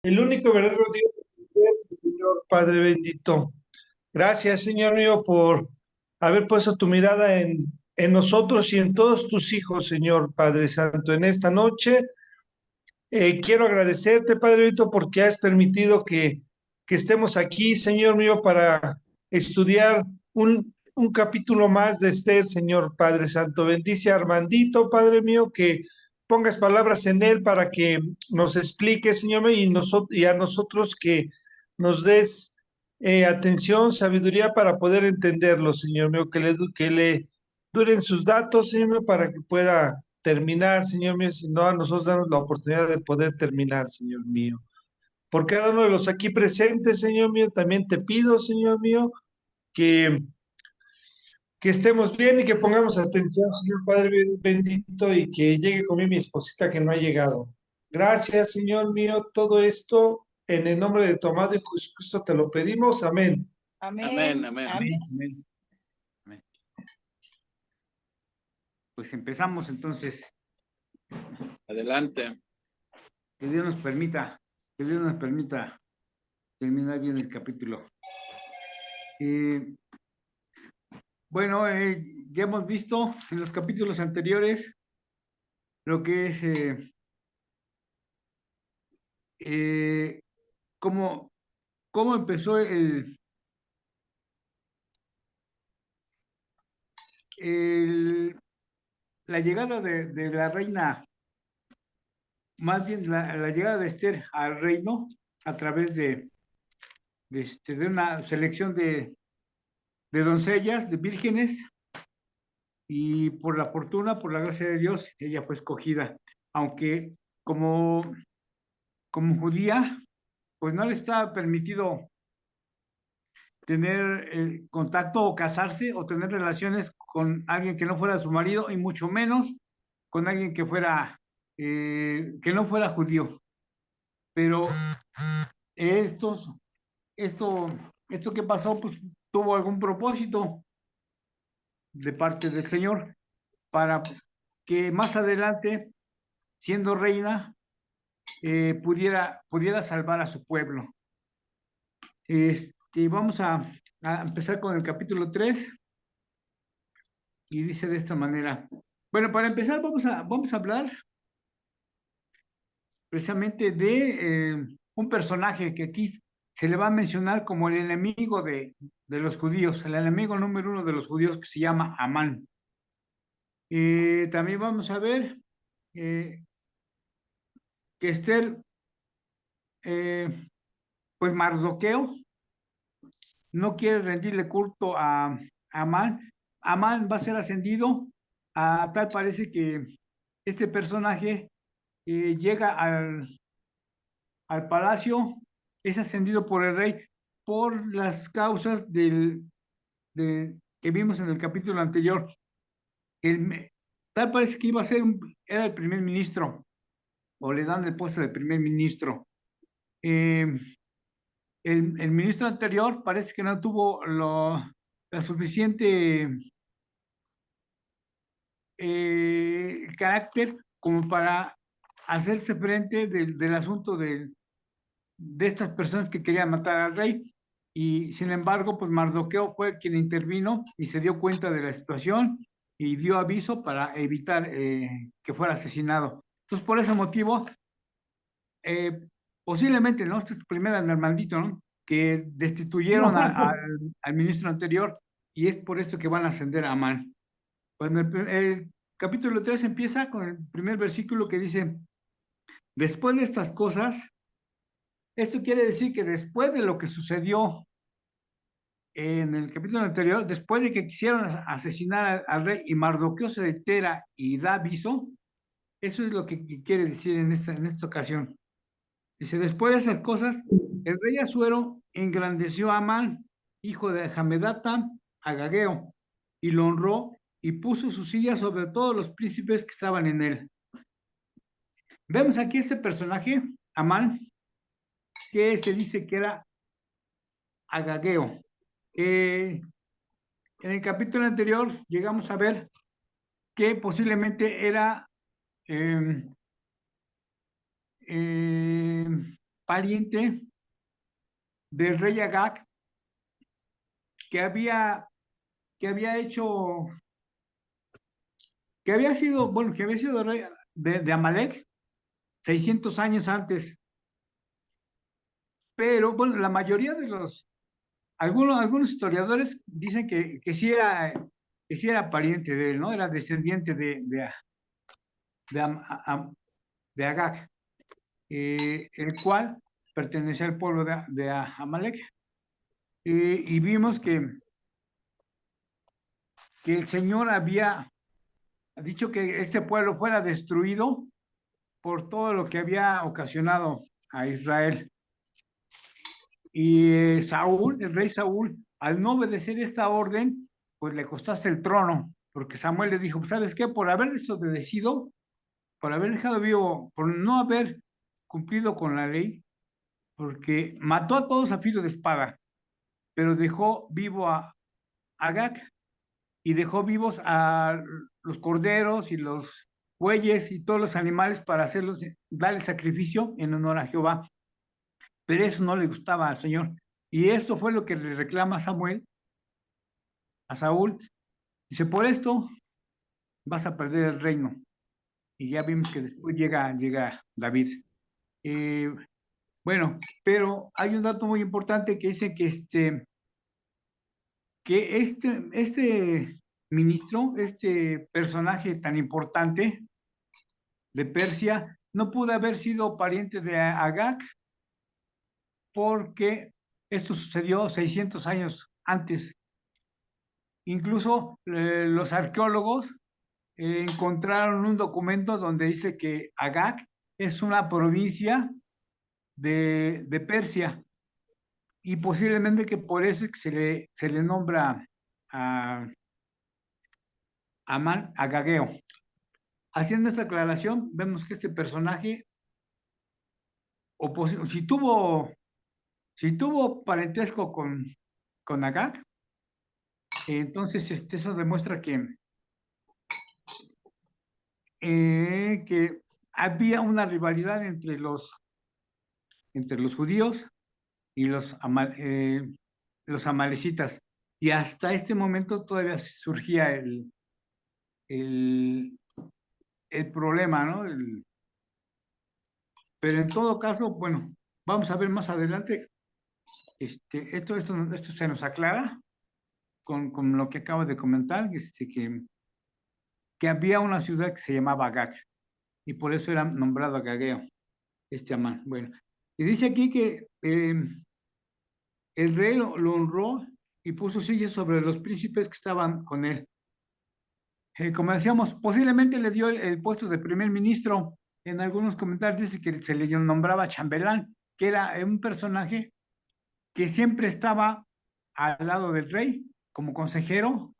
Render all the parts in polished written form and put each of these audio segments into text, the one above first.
El único verdadero Dios, Señor Padre bendito. Gracias, Señor mío, por haber puesto tu mirada en nosotros y en todos tus hijos, Señor Padre Santo. En esta noche quiero agradecerte, Padre bendito, porque has permitido que estemos aquí, Señor mío, para estudiar un capítulo más de Esther, Señor Padre Santo. Bendice a Armandito, Padre mío, que pongas palabras en él para que nos explique, Señor mío, y a nosotros que nos des atención, sabiduría para poder entenderlo, Señor mío, que le duren sus datos, Señor mío, para que pueda terminar, Señor mío, si no a nosotros damos la oportunidad de poder terminar, Señor mío. Por cada uno de los aquí presentes, Señor mío, también te pido, Señor mío, que, que estemos bien y que pongamos atención, Señor Padre bendito, y que llegue conmigo mi esposita que no ha llegado. Gracias, Señor mío, todo esto en el nombre de tu amado y Jesucristo te lo pedimos. Amén. Amén, Amén, amén. amén. Amén. Amén. Pues empezamos entonces. Adelante. Que Dios nos permita, que Dios nos permita terminar bien el capítulo. Bueno, ya hemos visto en los capítulos anteriores lo que es cómo empezó la llegada de la reina, más bien la llegada de Esther al reino a través de una selección de doncellas, de vírgenes, y por la fortuna, por la gracia de Dios, ella fue escogida, aunque como judía, pues no le está permitido tener contacto o casarse o tener relaciones con alguien que no fuera su marido, y mucho menos con alguien que no fuera judío. Pero esto que pasó, pues tuvo algún propósito de parte del Señor para que más adelante, siendo reina, pudiera salvar a su pueblo. Vamos a empezar con el capítulo 3, y dice de esta manera. Bueno, para empezar vamos a hablar precisamente de un personaje que aquí se le va a mencionar como el enemigo de los judíos, el enemigo número 1 de los judíos, que se llama Amán. También vamos a ver que Esther, pues Mardoqueo no quiere rendirle culto a Amán. Amán va a ser ascendido a tal, parece que este personaje llega al palacio, es ascendido por el rey por las causas que vimos en el capítulo anterior. Tal parece que iba a ser era el primer ministro, o le dan el puesto de primer ministro. El ministro anterior parece que no tuvo la suficiente carácter como para hacerse frente del asunto de estas personas que querían matar al rey. Y sin embargo, pues Mardoqueo fue quien intervino y se dio cuenta de la situación y dio aviso para evitar que fuera asesinado. Entonces, por ese motivo, posiblemente, ¿no? Esta es primera en Armandito, ¿no? Que destituyeron al ministro anterior, y es por esto que van a ascender a Amán. Bueno, el capítulo 3 empieza con el primer versículo que dice: después de estas cosas, esto quiere decir que después de lo que sucedió en el capítulo anterior, después de que quisieron asesinar al rey y Mardoqueo se entera y da aviso, eso es lo que quiere decir en esta ocasión. Dice: después de esas cosas, el rey Asuero engrandeció a Amán, hijo de Hamedata, Agageo, y lo honró y puso su silla sobre todos los príncipes que estaban en él. Vemos aquí este personaje, Amán, que se dice que era Agageo. En el capítulo anterior llegamos a ver que posiblemente era pariente del rey Agag, que había hecho, que había sido rey de Amalek 600 años antes. Pero bueno, la mayoría de algunos historiadores dicen que sí era pariente de él, ¿no? Era descendiente de Agag, el cual pertenecía al pueblo de Amalek. Y vimos que el Señor había dicho que este pueblo fuera destruido por todo lo que había ocasionado a Israel. Y Saúl, el rey Saúl, al no obedecer esta orden, pues le costaste el trono, porque Samuel le dijo, ¿sabes qué? Por haber desobedecido, por haber dejado vivo, por no haber cumplido con la ley, porque mató a todos a filo de espada, pero dejó vivo a Agag y dejó vivos a los corderos y los bueyes y todos los animales para darle sacrificio en honor a Jehová. Pero eso no le gustaba al Señor. Y esto fue lo que le reclama Samuel a Saúl. Dice, por esto vas a perder el reino. Y ya vimos que después llega David. Bueno, pero hay un dato muy importante que dice que este ministro, este personaje tan importante de Persia, no pudo haber sido pariente de Agag, porque esto sucedió 600 años antes. Incluso los arqueólogos encontraron un documento donde dice que Agag es una provincia de Persia, y posiblemente que por eso se le nombra a Amán Agageo. Haciendo esta aclaración, vemos que este personaje, si tuvo parentesco con Agag, entonces eso demuestra que había una rivalidad entre los judíos y los amalecitas. Y hasta este momento todavía surgía el problema, ¿no? Pero en todo caso, bueno, vamos a ver más adelante. Esto se nos aclara con lo que acabo de comentar, que había una ciudad que se llamaba Agag, y por eso era nombrado Agageo, Amán. Bueno, y dice aquí que el rey lo honró y puso sillas sobre los príncipes que estaban con él. Como decíamos, posiblemente le dio el puesto de primer ministro. En algunos comentarios dice que se le nombraba chambelán, que era un personaje que siempre estaba al lado del rey como consejero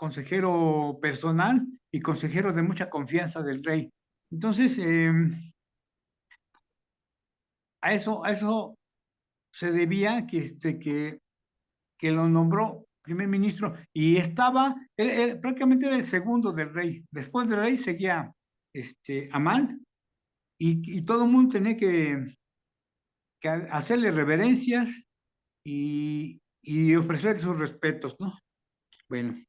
personal y consejero de mucha confianza del rey. Entonces, a eso se debía que lo nombró primer ministro, y prácticamente era el segundo del rey. Después del rey seguía Amán, y todo el mundo tenía que hacerle reverencias y ofrecer sus respetos, ¿no? Bueno,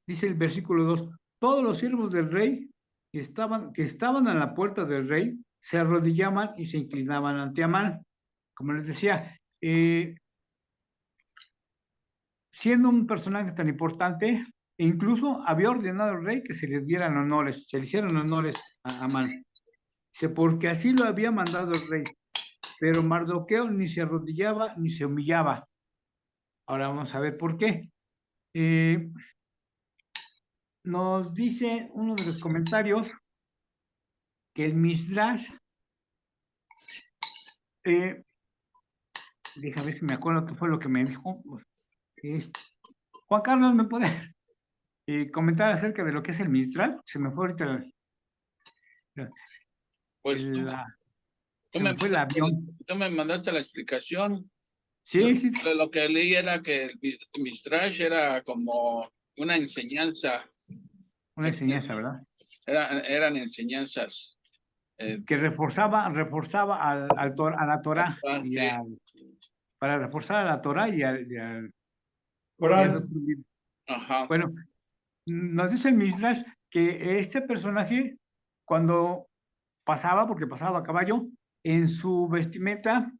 dice el versículo 2, todos los siervos del rey que estaban a la puerta del rey se arrodillaban y se inclinaban ante Amán. Como les decía, siendo un personaje tan importante, incluso había ordenado al rey que se le dieran honores, se le hicieran honores a Amán. Dice, porque así lo había mandado el rey, pero Mardoqueo ni se arrodillaba ni se humillaba. Ahora vamos a ver por qué. Nos dice uno de los comentarios que el Midrash, déjame ver si me acuerdo qué fue lo que me dijo. Juan Carlos, ¿me puede comentar acerca de lo que es el Midrash? Se me fue ahorita Pues se me fue el avión. tú me mandaste la explicación. Sí, sí. Lo que leí era que el Midrash era como una enseñanza. Una enseñanza, ¿verdad? Eran enseñanzas que reforzaba a la Torá, sí. para reforzar a la Torá y al Corán. otro libro. Ajá. Bueno, nos dice el Midrash que este personaje, cuando pasaba, porque pasaba a caballo, en su vestimenta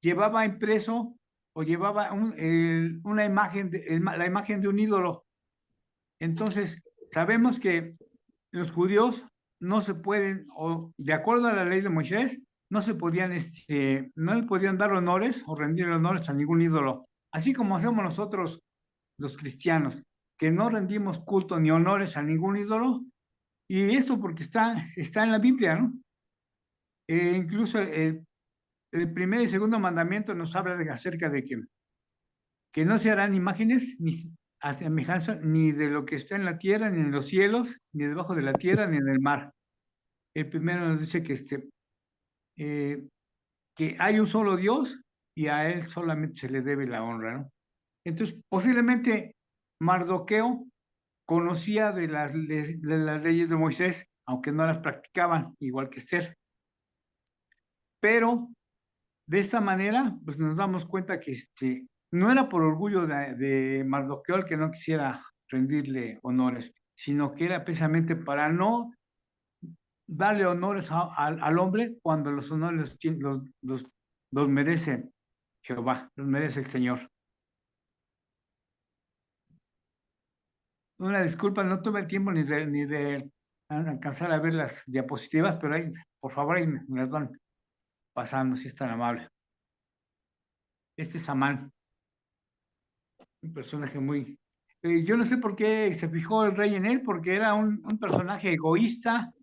llevaba impreso o llevaba una imagen, la imagen de un ídolo. Entonces, sabemos que los judíos no se pueden, o de acuerdo a la ley de Moisés, no se podían, no le podían dar honores o rendir honores a ningún ídolo, así como hacemos nosotros los cristianos, que no rendimos culto ni honores a ningún ídolo, y esto porque está en la Biblia, ¿no? Incluso el primer y segundo mandamiento nos habla acerca de que no se harán imágenes ni a semejanza ni de lo que está en la tierra, ni en los cielos, ni debajo de la tierra, ni en el mar. El primero nos dice eh, que hay un solo Dios y a él solamente se le debe la honra, ¿no? Entonces, posiblemente Mardoqueo conocía de las leyes de Moisés, aunque no las practicaban, igual que Esther. Pero de esta manera, pues nos damos cuenta que no era por orgullo de Mardoqueo el que no quisiera rendirle honores, sino que era precisamente para no darle honores al hombre cuando los honores los merece Jehová, los merece el Señor. Una disculpa, no tuve el tiempo ni de alcanzar a ver las diapositivas, pero ahí, por favor, ahí me las van pasando, si es tan amable. Este es Amán, un personaje muy... yo no sé por qué se fijó el rey en él, porque era un personaje egoísta,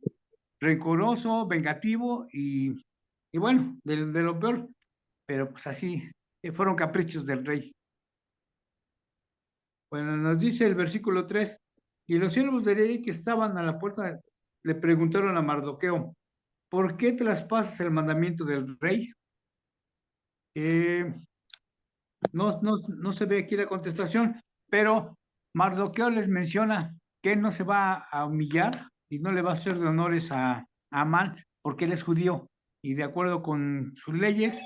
rencoroso, vengativo y bueno, de lo peor, pero pues así fueron caprichos del rey. Bueno, nos dice el versículo 3, y los siervos de rey que estaban a la puerta le preguntaron a Mardoqueo, ¿por qué traspasas el mandamiento del rey? No se ve aquí la contestación, pero Mardoqueo les menciona que él no se va a humillar y no le va a hacer de honores a Amán porque él es judío y de acuerdo con sus leyes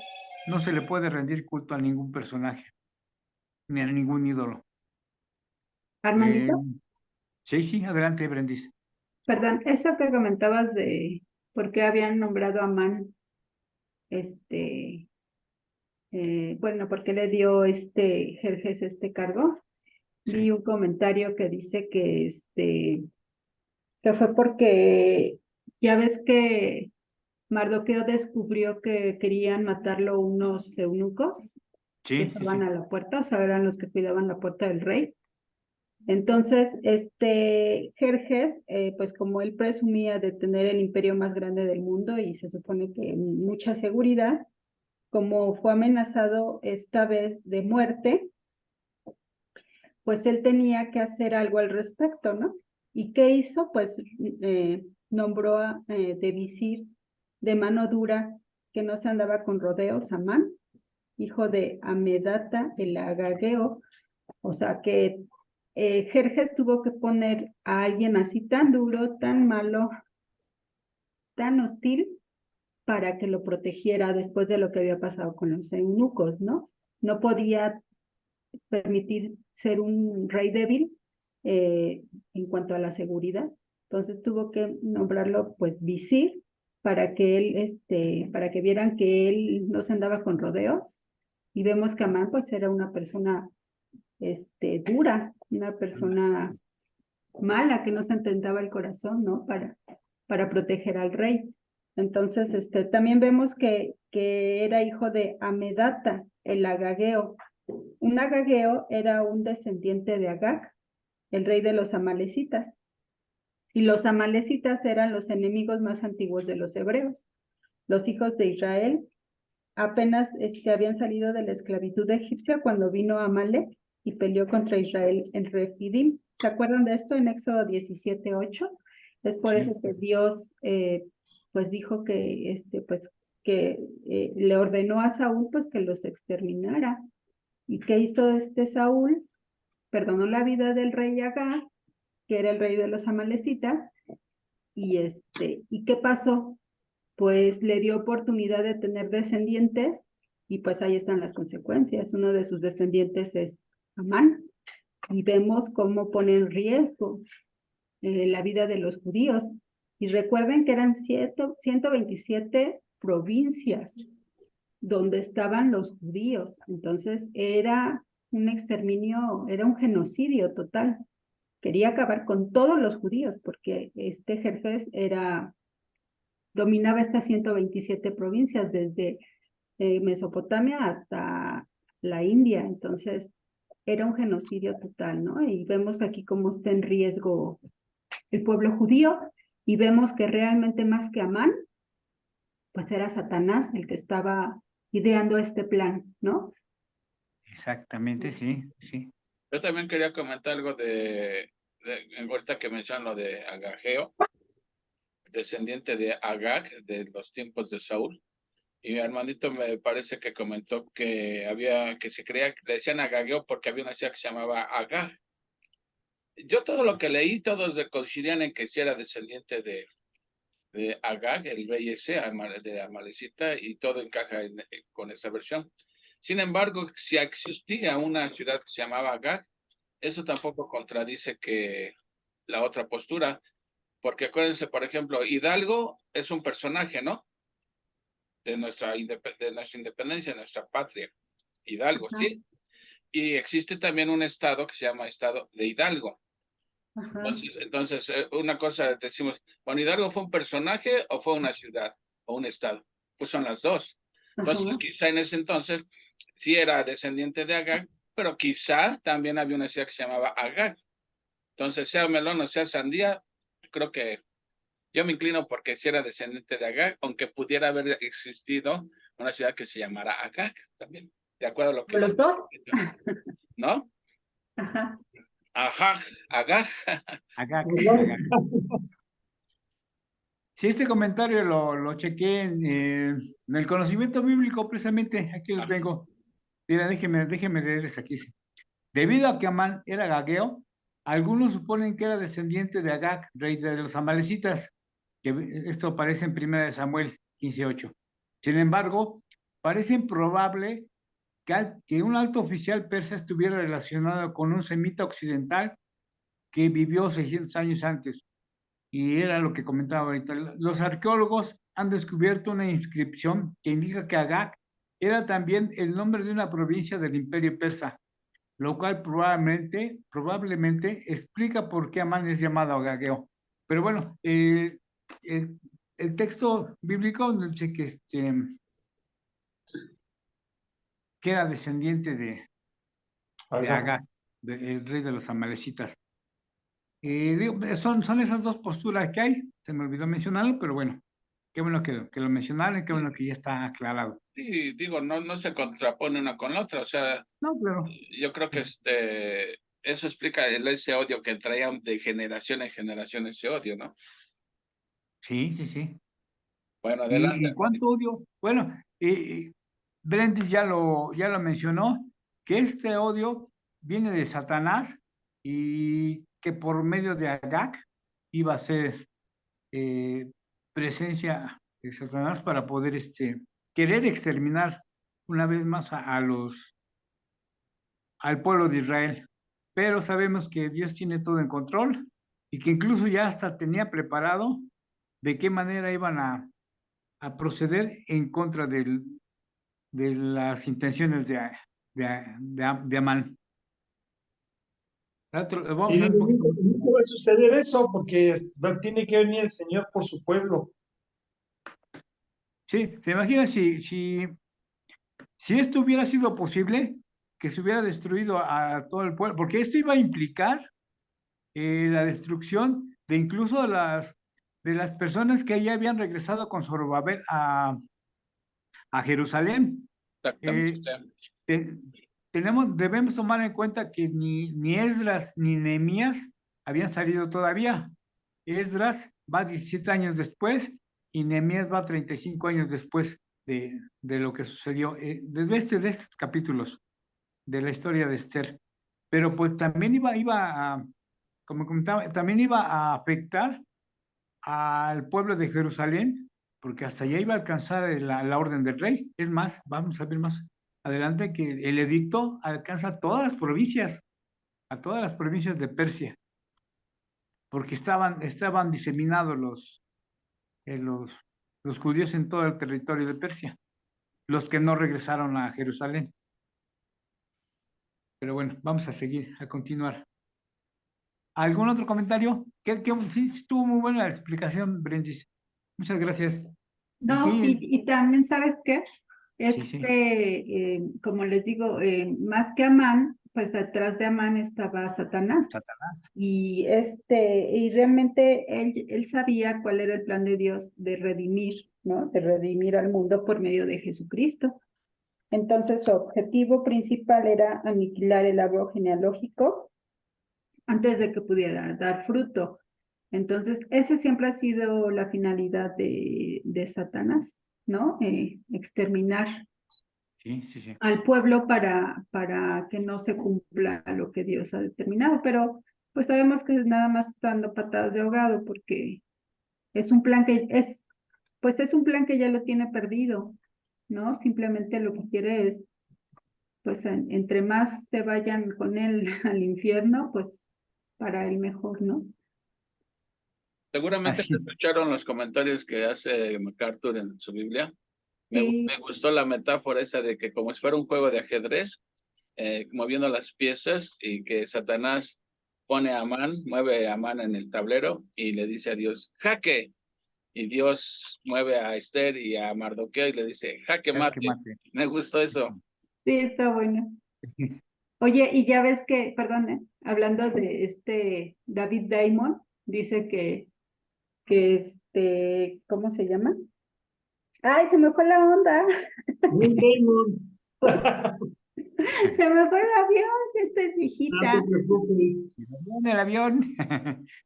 no se le puede rendir culto a ningún personaje ni a ningún ídolo. Armandito, Sí, adelante, Brendis. perdón, eso que comentabas de por qué habían nombrado a Amán, bueno, por qué le dio Jerjes este cargo. Sí. Vi un comentario que dice que fue porque ya ves que Mardoqueo descubrió que querían matarlo unos eunucos que Sí. estaban a la puerta, o sea, eran los que cuidaban la puerta del rey. Entonces, Jerjes, pues como él presumía de tener el imperio más grande del mundo y se supone que mucha seguridad, como fue amenazado esta vez de muerte, pues él tenía que hacer algo al respecto, ¿no? ¿Y qué hizo? Pues nombró de visir de mano dura, que no se andaba con rodeos, Amán, hijo de Amedata el Agageo, o sea que Jerjes tuvo que poner a alguien así tan duro, tan malo, tan hostil, para que lo protegiera después de lo que había pasado con los eunucos, ¿no? No podía permitir ser un rey débil en cuanto a la seguridad. Entonces tuvo que nombrarlo pues visir para que él, para que vieran que él no se andaba con rodeos. Y vemos que Amán pues era una persona dura, una persona mala que no se intentaba el corazón, ¿no? Para proteger al rey. Entonces, también vemos que era hijo de Amedata, el agageo. Un agageo era un descendiente de Agag, el rey de los amalecitas. Y los amalecitas eran los enemigos más antiguos de los hebreos. Los hijos de Israel apenas habían salido de la esclavitud egipcia cuando vino Amalek y peleó contra Israel en Refidim. ¿Se acuerdan de esto en Éxodo 17:8? Es por eso que Dios pues dijo que le ordenó a Saúl pues que los exterminara. ¿Y qué hizo Saúl? Perdonó la vida del rey Agag, que era el rey de los amalecitas, ¿y qué pasó? pues le dio oportunidad de tener descendientes y pues ahí están las consecuencias. Uno de sus descendientes es Amán y vemos cómo pone en riesgo la vida de los judíos. Y recuerden que eran 127 provincias donde estaban los judíos. Entonces era un exterminio, era un genocidio total. Quería acabar con todos los judíos porque este Jerjes dominaba estas 127 provincias desde Mesopotamia hasta la India. Entonces era un genocidio total, ¿no? Y vemos aquí cómo está en riesgo el pueblo judío y vemos que realmente más que Amán, pues era Satanás el que estaba ideando este plan, ¿no? Exactamente, sí, sí. Yo también quería comentar algo ahorita que mencionan lo de Agageo, descendiente de Agag, de los tiempos de Saúl. Y mi hermanito me parece que comentó que se creía, le decían Agageo porque había una ciudad que se llamaba Agag. Yo todo lo que leí, todos coincidían en que sí era descendiente de Agag, el rey ese, de Amalecita, y todo encaja con esa versión. Sin embargo, si existía una ciudad que se llamaba Agag, eso tampoco contradice que la otra postura, porque acuérdense, por ejemplo, Hidalgo es un personaje, ¿no? De nuestra independencia, de nuestra patria, Hidalgo, Ajá. ¿sí? Y existe también un estado que se llama Estado de Hidalgo. Ajá. Entonces, una cosa decimos, bueno, ¿Hidalgo fue un personaje o fue una ciudad o un estado? Pues son las dos. Entonces, Ajá. quizá en ese entonces sí era descendiente de Agag, pero quizá también había una ciudad que se llamaba Agag. Entonces, sea melón o sea sandía, creo que yo me inclino porque sí era descendiente de Agag, aunque pudiera haber existido una ciudad que se llamara Agag también, de acuerdo a lo que... Los dos. ¿No? Ajá. Ajá, Agag. Agag, Agag. Sí, este comentario lo chequé en el conocimiento bíblico, precisamente, aquí lo tengo. Mira, déjeme leerles aquí. Debido a que Amán era agageo, algunos suponen que era descendiente de Agag, rey de los amalecitas, que esto aparece en 1 Samuel 15:8. Sin embargo, parece improbable que un alto oficial persa estuviera relacionado con un semita occidental que vivió 600 años antes. Y era lo que comentaba ahorita. Los arqueólogos han descubierto una inscripción que indica que Agag era también el nombre de una provincia del Imperio Persa, lo cual probablemente explica por qué Amán es llamado agageo. Pero bueno, el texto bíblico dice que era descendiente de Agag, el rey de los amalecitas. Son esas dos posturas que hay, se me olvidó mencionarlo, pero bueno, qué bueno que lo mencionaron y qué bueno que ya está aclarado. Sí, digo, no se contrapone una con la otra, o sea, No, claro. yo creo que eso explica ese odio que traían de generación en generación, ese odio, ¿no? Sí, sí, sí. Bueno, adelante. ¿Y cuánto odio? Bueno, Brentis ya lo mencionó, que este odio viene de Satanás y que por medio de Agag iba a ser presencia de Satanás para poder querer exterminar una vez más al pueblo de Israel. Pero sabemos que Dios tiene todo en control y que incluso ya hasta tenía preparado de qué manera iban a proceder en contra de las intenciones de Amán. Vamos Y a ver un digo, poquito nunca, más. nunca va a suceder eso porque tiene que venir el Señor por su pueblo. Sí, ¿te imaginas si esto hubiera sido posible, que se hubiera destruido a todo el pueblo? Porque esto iba a implicar la destrucción de incluso de las personas que ya habían regresado con Zorobabel a Jerusalén. Exactamente. Debemos tomar en cuenta que ni Esdras ni Nehemías habían salido todavía. Esdras va 17 años después y Nehemías va 35 años después de lo que sucedió, de estos capítulos de la historia de Esther. Pero pues también iba a, como comentaba, también iba a afectar al pueblo de Jerusalén, porque hasta allá iba a alcanzar la orden del rey. Es más, vamos a ver más adelante que el edicto alcanza a todas las provincias de Persia, porque estaban diseminados los judíos en todo el territorio de Persia, los que no regresaron a Jerusalén. Pero bueno, vamos a seguir, a continuar. ¿Algún otro comentario? Sí, estuvo muy buena la explicación, Brendis. Muchas gracias. No, sí, y también, ¿sabes qué? sí. Como les digo, más que Amán, pues detrás de Amán estaba Satanás. Satanás. Y realmente él sabía cuál era el plan de Dios de redimir, ¿no? De redimir al mundo por medio de Jesucristo. Entonces, su objetivo principal era aniquilar el árbol genealógico antes de que pudiera dar fruto. Entonces, esa siempre ha sido la finalidad de Satanás, ¿no? Exterminar Sí. al pueblo para que no se cumpla lo que Dios ha determinado, pero pues sabemos que nada más está dando patadas de ahogado porque es un plan pues es un plan que ya lo tiene perdido, ¿no? Simplemente lo que quiere es, pues entre más se vayan con él al infierno, pues para él mejor, ¿no? Seguramente Así. escucharon los comentarios que hace MacArthur en su Biblia. Sí, Me gustó la metáfora esa de que como si fuera un juego de ajedrez, moviendo las piezas y que Satanás pone a Amán, mueve a Amán en el tablero y le dice a Dios, jaque. Y Dios mueve a Esther y a Mardoqueo y le dice, jaque Que mate. mate. Me gustó eso. sí, está bueno. Oye, y ya ves que, perdón, hablando de David Diamond, dice ¿cómo se llama? Ay, se me fue la onda. Se me fue el avión, ya estoy viejita. En el avión.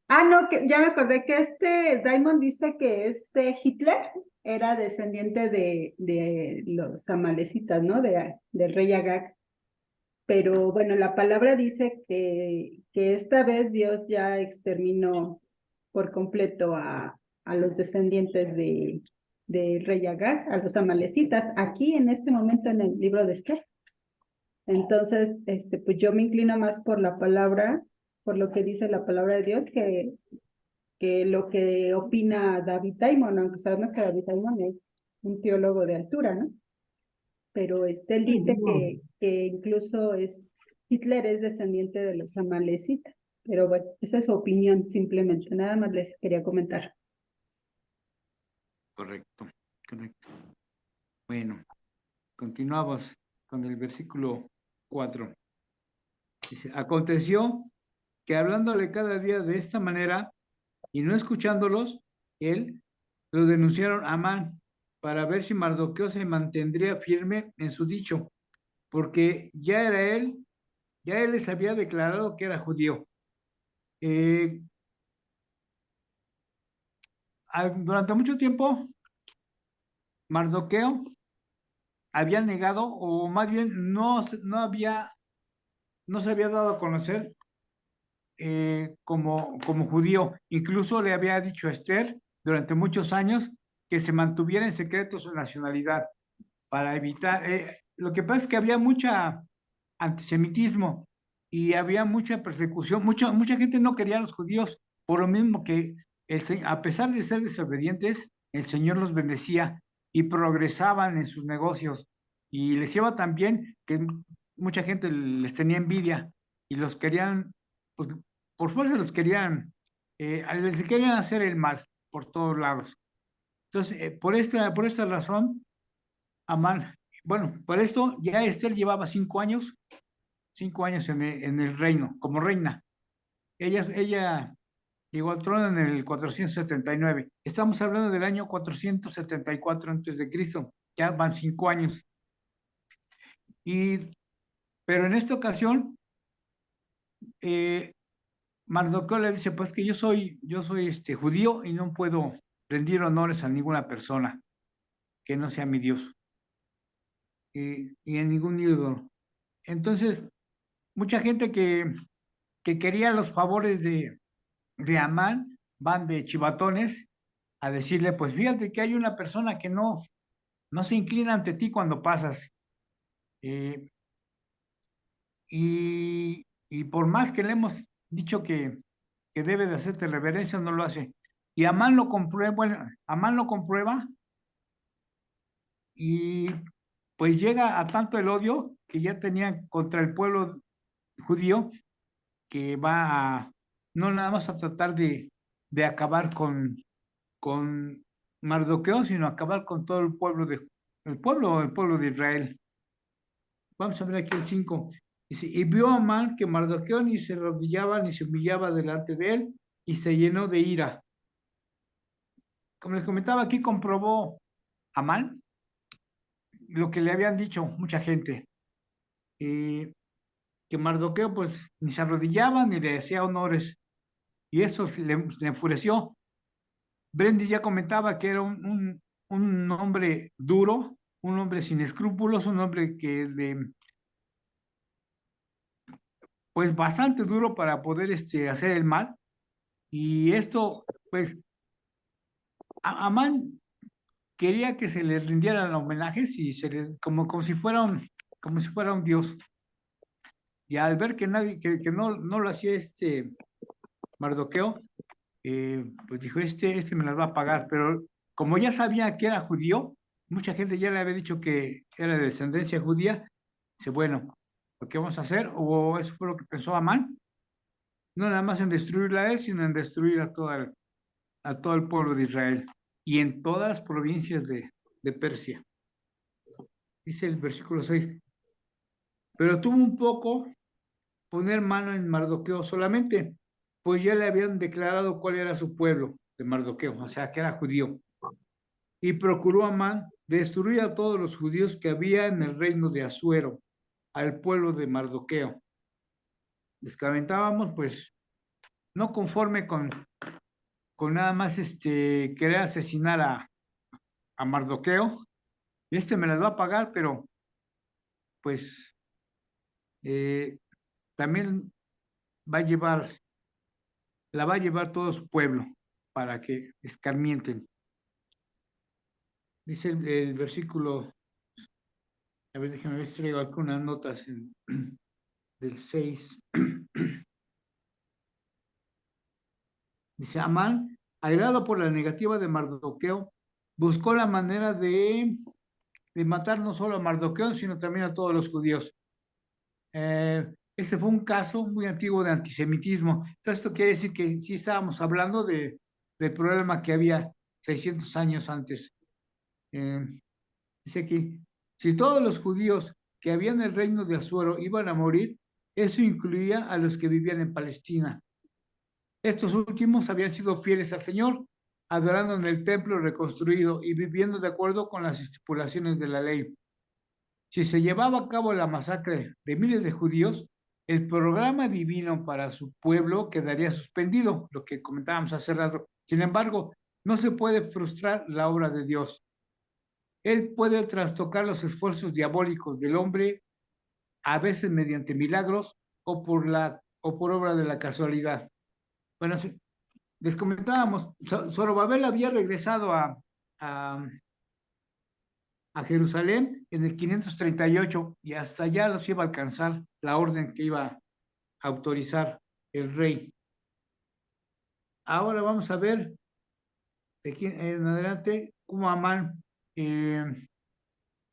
Ah, no, que ya me acordé que Diamond dice que Hitler era descendiente de los amalecitas, ¿no? Del rey Agag. Pero bueno, la palabra dice que esta vez Dios ya exterminó por completo a los descendientes de rey Agag, a los amalecitas, aquí en este momento en el libro de Esther. Entonces, pues yo me inclino más por la palabra, por lo que dice la palabra de Dios, que lo que opina David Diamond, aunque sabemos que David Diamond es un teólogo de altura, ¿no? Pero él dice que incluso Hitler es descendiente de los amalecitas. Pero bueno, esa es su opinión simplemente, nada más les quería comentar. Correcto. Bueno, continuamos con el versículo 4. Dice, aconteció que hablándole cada día de esta manera y no escuchándolos, él lo denunciaron a Amán para ver si Mardoqueo se mantendría firme en su dicho, porque ya él les había declarado que era judío. Durante mucho tiempo, Mardoqueo había negado, o más bien no se había dado a conocer como judío. Incluso le había dicho a Esther durante muchos años que se mantuviera en secreto su nacionalidad para evitar. Lo que pasa es que había mucha antisemitismo y había mucha persecución. Mucha gente no quería a los judíos, por lo mismo que a pesar de ser desobedientes, el Señor los bendecía y progresaban en sus negocios. Y les lleva también que mucha gente les tenía envidia y los querían, pues por fuerza les querían hacer el mal por todos lados. Entonces, por esta razón, Amán, bueno, por esto ya Esther llevaba 5 años en el reino, como reina. Ella llegó al trono en el 479. Estamos hablando del año 474 antes de Cristo. Ya van 5 años. Pero en esta ocasión, Mardoqueo le dice, pues que yo soy judío y no puedo rendir honores a ninguna persona que no sea mi Dios y en ningún ídolo. Entonces, mucha gente que quería los favores de Amán van de chivatones a decirle, pues fíjate que hay una persona que no se inclina ante ti cuando pasas. Eh, y por más que le hemos dicho que debe de hacerte reverencia, no lo hace. Y Amán lo comprueba, bueno, Amán lo comprueba y pues llega a tanto el odio que ya tenía contra el pueblo judío que va a, no nada más a tratar de acabar con Mardoqueo, sino acabar con todo el pueblo de Israel. Vamos a ver aquí el 5. Dice, y vio a Amán que Mardoqueo ni se arrodillaba ni se humillaba delante de él y se llenó de ira. Como les comentaba, aquí comprobó Amán lo que le habían dicho mucha gente, que Mardoqueo pues ni se arrodillaba ni le hacía honores, y eso le enfureció. Brendis ya comentaba que era un hombre duro, un hombre sin escrúpulos, un hombre que pues bastante duro para poder hacer el mal. Y esto, pues, Amán quería que se le rindieran homenajes y como si fuera un dios. Y al ver que nadie, que no lo hacía Mardoqueo, pues dijo, este me las va a pagar. Pero como ya sabía que era judío, mucha gente ya le había dicho que era de descendencia judía. Dice, bueno, ¿lo que vamos a hacer? O eso fue lo que pensó Amán, no nada más en destruirla a él, sino en destruir a todo el pueblo de Israel y en todas las provincias de Persia. Dice el versículo 6, pero tuvo un poco poner mano en Mardoqueo solamente, pues ya le habían declarado cuál era su pueblo de Mardoqueo, o sea, que era judío. Y procuró Amán destruir a todos los judíos que había en el reino de Asuero, al pueblo de Mardoqueo. Descalentábamos, pues, no conforme con nada más querer asesinar a Mardoqueo, y me las va a pagar, pero pues eh, también va a llevar, la va a llevar todo su pueblo para que escarmienten. Dice el versículo, a ver, déjame ver si traigo algunas notas del 6. Dice, Amán, airado por la negativa de Mardoqueo, buscó la manera de matar no solo a Mardoqueo, sino también a todos los judíos. Este fue un caso muy antiguo de antisemitismo. Entonces, esto quiere decir que sí estábamos hablando del problema que había 600 años antes. Dice aquí, si todos los judíos que habían en el reino de Asuero iban a morir, eso incluía a los que vivían en Palestina. Estos últimos habían sido fieles al Señor, adorando en el templo reconstruido y viviendo de acuerdo con las estipulaciones de la ley. Si se llevaba a cabo la masacre de miles de judíos, el programa divino para su pueblo quedaría suspendido, lo que comentábamos hace rato. Sin embargo, no se puede frustrar la obra de Dios. Él puede trastocar los esfuerzos diabólicos del hombre, a veces mediante milagros o por obra de la casualidad. Bueno, les comentábamos, Zorobabel había regresado a Jerusalén en el 538 y hasta allá los iba a alcanzar la orden que iba a autorizar el rey. Ahora vamos a ver de aquí en adelante cómo Amán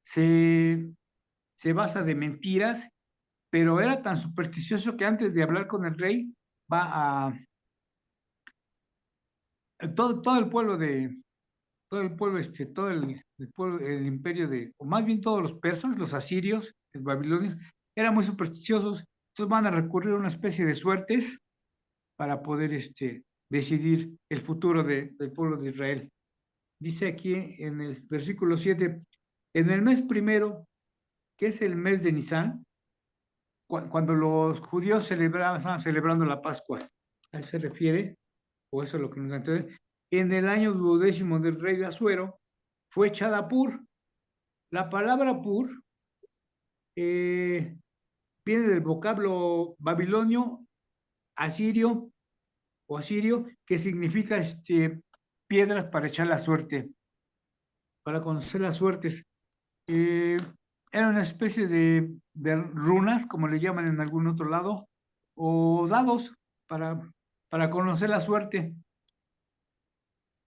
se basa de mentiras, pero era tan supersticioso que antes de hablar con el rey va a todo el pueblo todo el pueblo, el pueblo, el imperio o más bien todos los persas, los asirios, los babilonios, eran muy supersticiosos. Entonces van a recurrir a una especie de suertes para poder decidir el futuro del pueblo de Israel. Dice aquí en el versículo 7, en el mes primero, que es el mes de Nisan, cuando los judíos estaban celebrando la Pascua, a eso se refiere, o eso es lo que nos entiende. En el año 12º del rey de Asuero, fue echada Pur. La palabra Pur viene del vocablo babilonio, asirio o asirio, que significa piedras para echar la suerte, para conocer las suertes. Era una especie de runas, como le llaman en algún otro lado, o dados para conocer la suerte.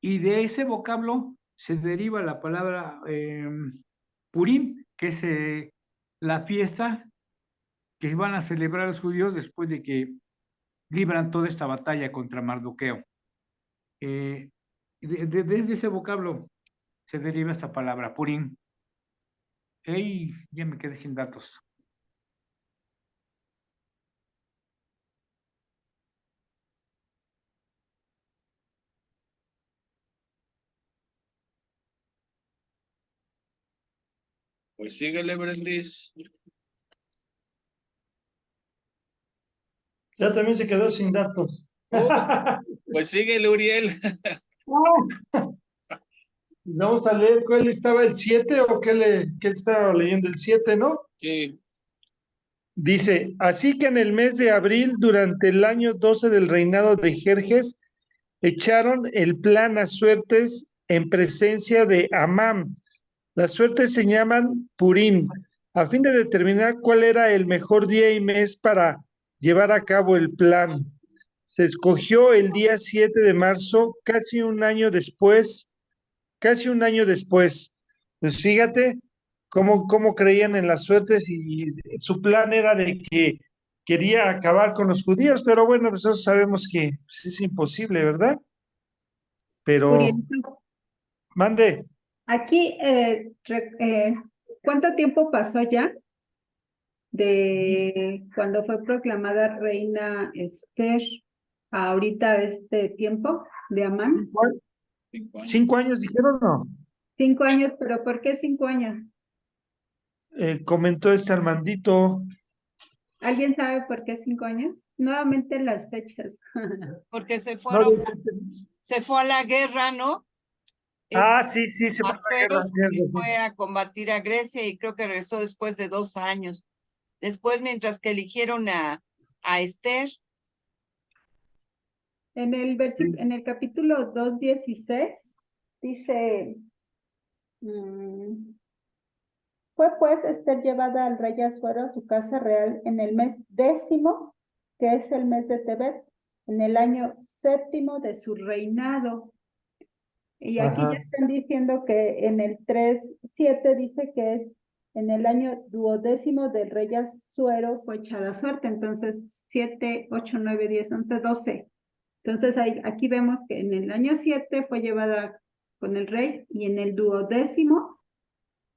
Y de ese vocablo se deriva la palabra Purim, que es la fiesta que van a celebrar los judíos después de que libran toda esta batalla contra Mardoqueo. Desde ese vocablo se deriva esta palabra, Purim. ¡Ey! Ya me quedé sin datos. Pues síguele, Brendis. Ya también se quedó sin datos. Pues síguele, Uriel. Vamos a leer cuál estaba el 7 o qué estaba leyendo el 7, ¿no? Sí. Dice, así que en el mes de abril, durante el año 12 del reinado de Jerjes, echaron el plan a suertes en presencia de Amán. Las suertes se llaman Purim, a fin de determinar cuál era el mejor día y mes para llevar a cabo el plan. Se escogió el día 7 de marzo, casi un año después. Pues fíjate cómo creían en las suertes y su plan era de que quería acabar con los judíos, pero bueno, nosotros sabemos que pues, es imposible, ¿verdad? Pero, Uriel, mande, aquí, ¿cuánto tiempo pasó ya de cuando fue proclamada reina Esther a ahorita este tiempo de Amán? 5 años. 5 años dijeron, ¿no? 5 años, pero ¿por qué 5 años? Comentó este Armandito. ¿Alguien sabe por qué 5 años? Nuevamente las fechas. Porque se No, fueron, se fue a la guerra, ¿no? sí, se fue a la guerra. Marcelos y fue a combatir a Grecia y creo que regresó después de 2 años. Después, mientras que eligieron a Esther, En el capítulo 2:16 dice, fue pues Esther llevada al rey Asuero a su casa real en el mes 10º, que es el mes de Tebet, en el año 7º de su reinado. Y aquí Ajá. ya están diciendo que en el 3:7 dice que es en el año 12º del rey Asuero fue echada suerte. Entonces 7, 8, 9, 10, 11, 12. Entonces aquí vemos que en el año 7 fue llevada con el rey y en el 12º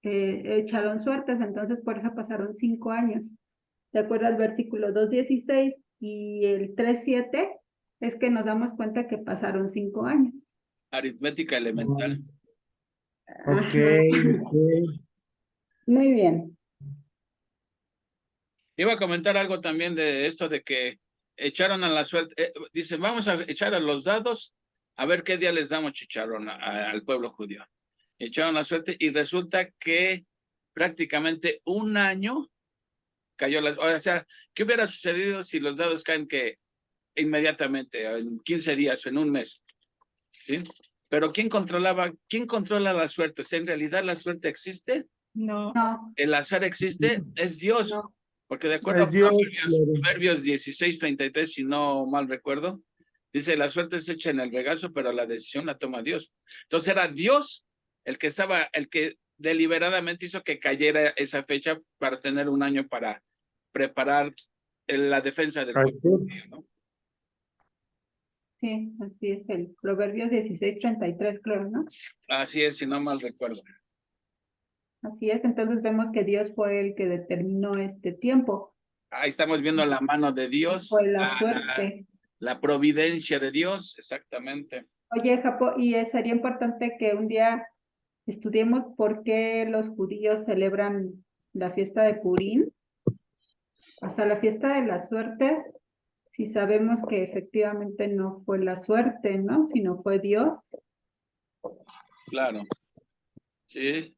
echaron suertes, entonces por eso pasaron 5 años. De acuerdo al versículo 2:16 y el 3:7 es que nos damos cuenta que pasaron 5 años. Aritmética elemental. Ok. Muy bien. Iba a comentar algo también de esto de que echaron a la suerte. Dicen, vamos a echar a los dados a ver qué día les damos chicharrón al pueblo judío. Echaron la suerte y resulta que prácticamente un año cayó la... O sea, ¿qué hubiera sucedido si los dados caen que inmediatamente, en 15 días, en un mes? ¿Sí? Pero ¿quién controla la suerte? ¿En realidad la suerte existe? no. No, ¿El azar existe? Es Dios. no. Porque de acuerdo a Es Dios, Proverbios 16:33, si no mal recuerdo, dice, la suerte se echa en el regazo, pero la decisión la toma Dios. Entonces era Dios el que deliberadamente hizo que cayera esa fecha para tener un año para preparar la defensa del pueblo, ¿no? Sí, así es el Proverbios 16:33, claro, ¿no? Así es, si no mal recuerdo. Así es, entonces vemos que Dios fue el que determinó este tiempo. Ahí estamos viendo la mano de Dios, Fue la suerte. la providencia de Dios, exactamente. Oye, Japo, y sería importante que un día estudiemos por qué los judíos celebran la fiesta de Purim, o sea, la fiesta de las suertes, si sabemos que efectivamente no fue la suerte, ¿no? Sino fue Dios. Claro, sí,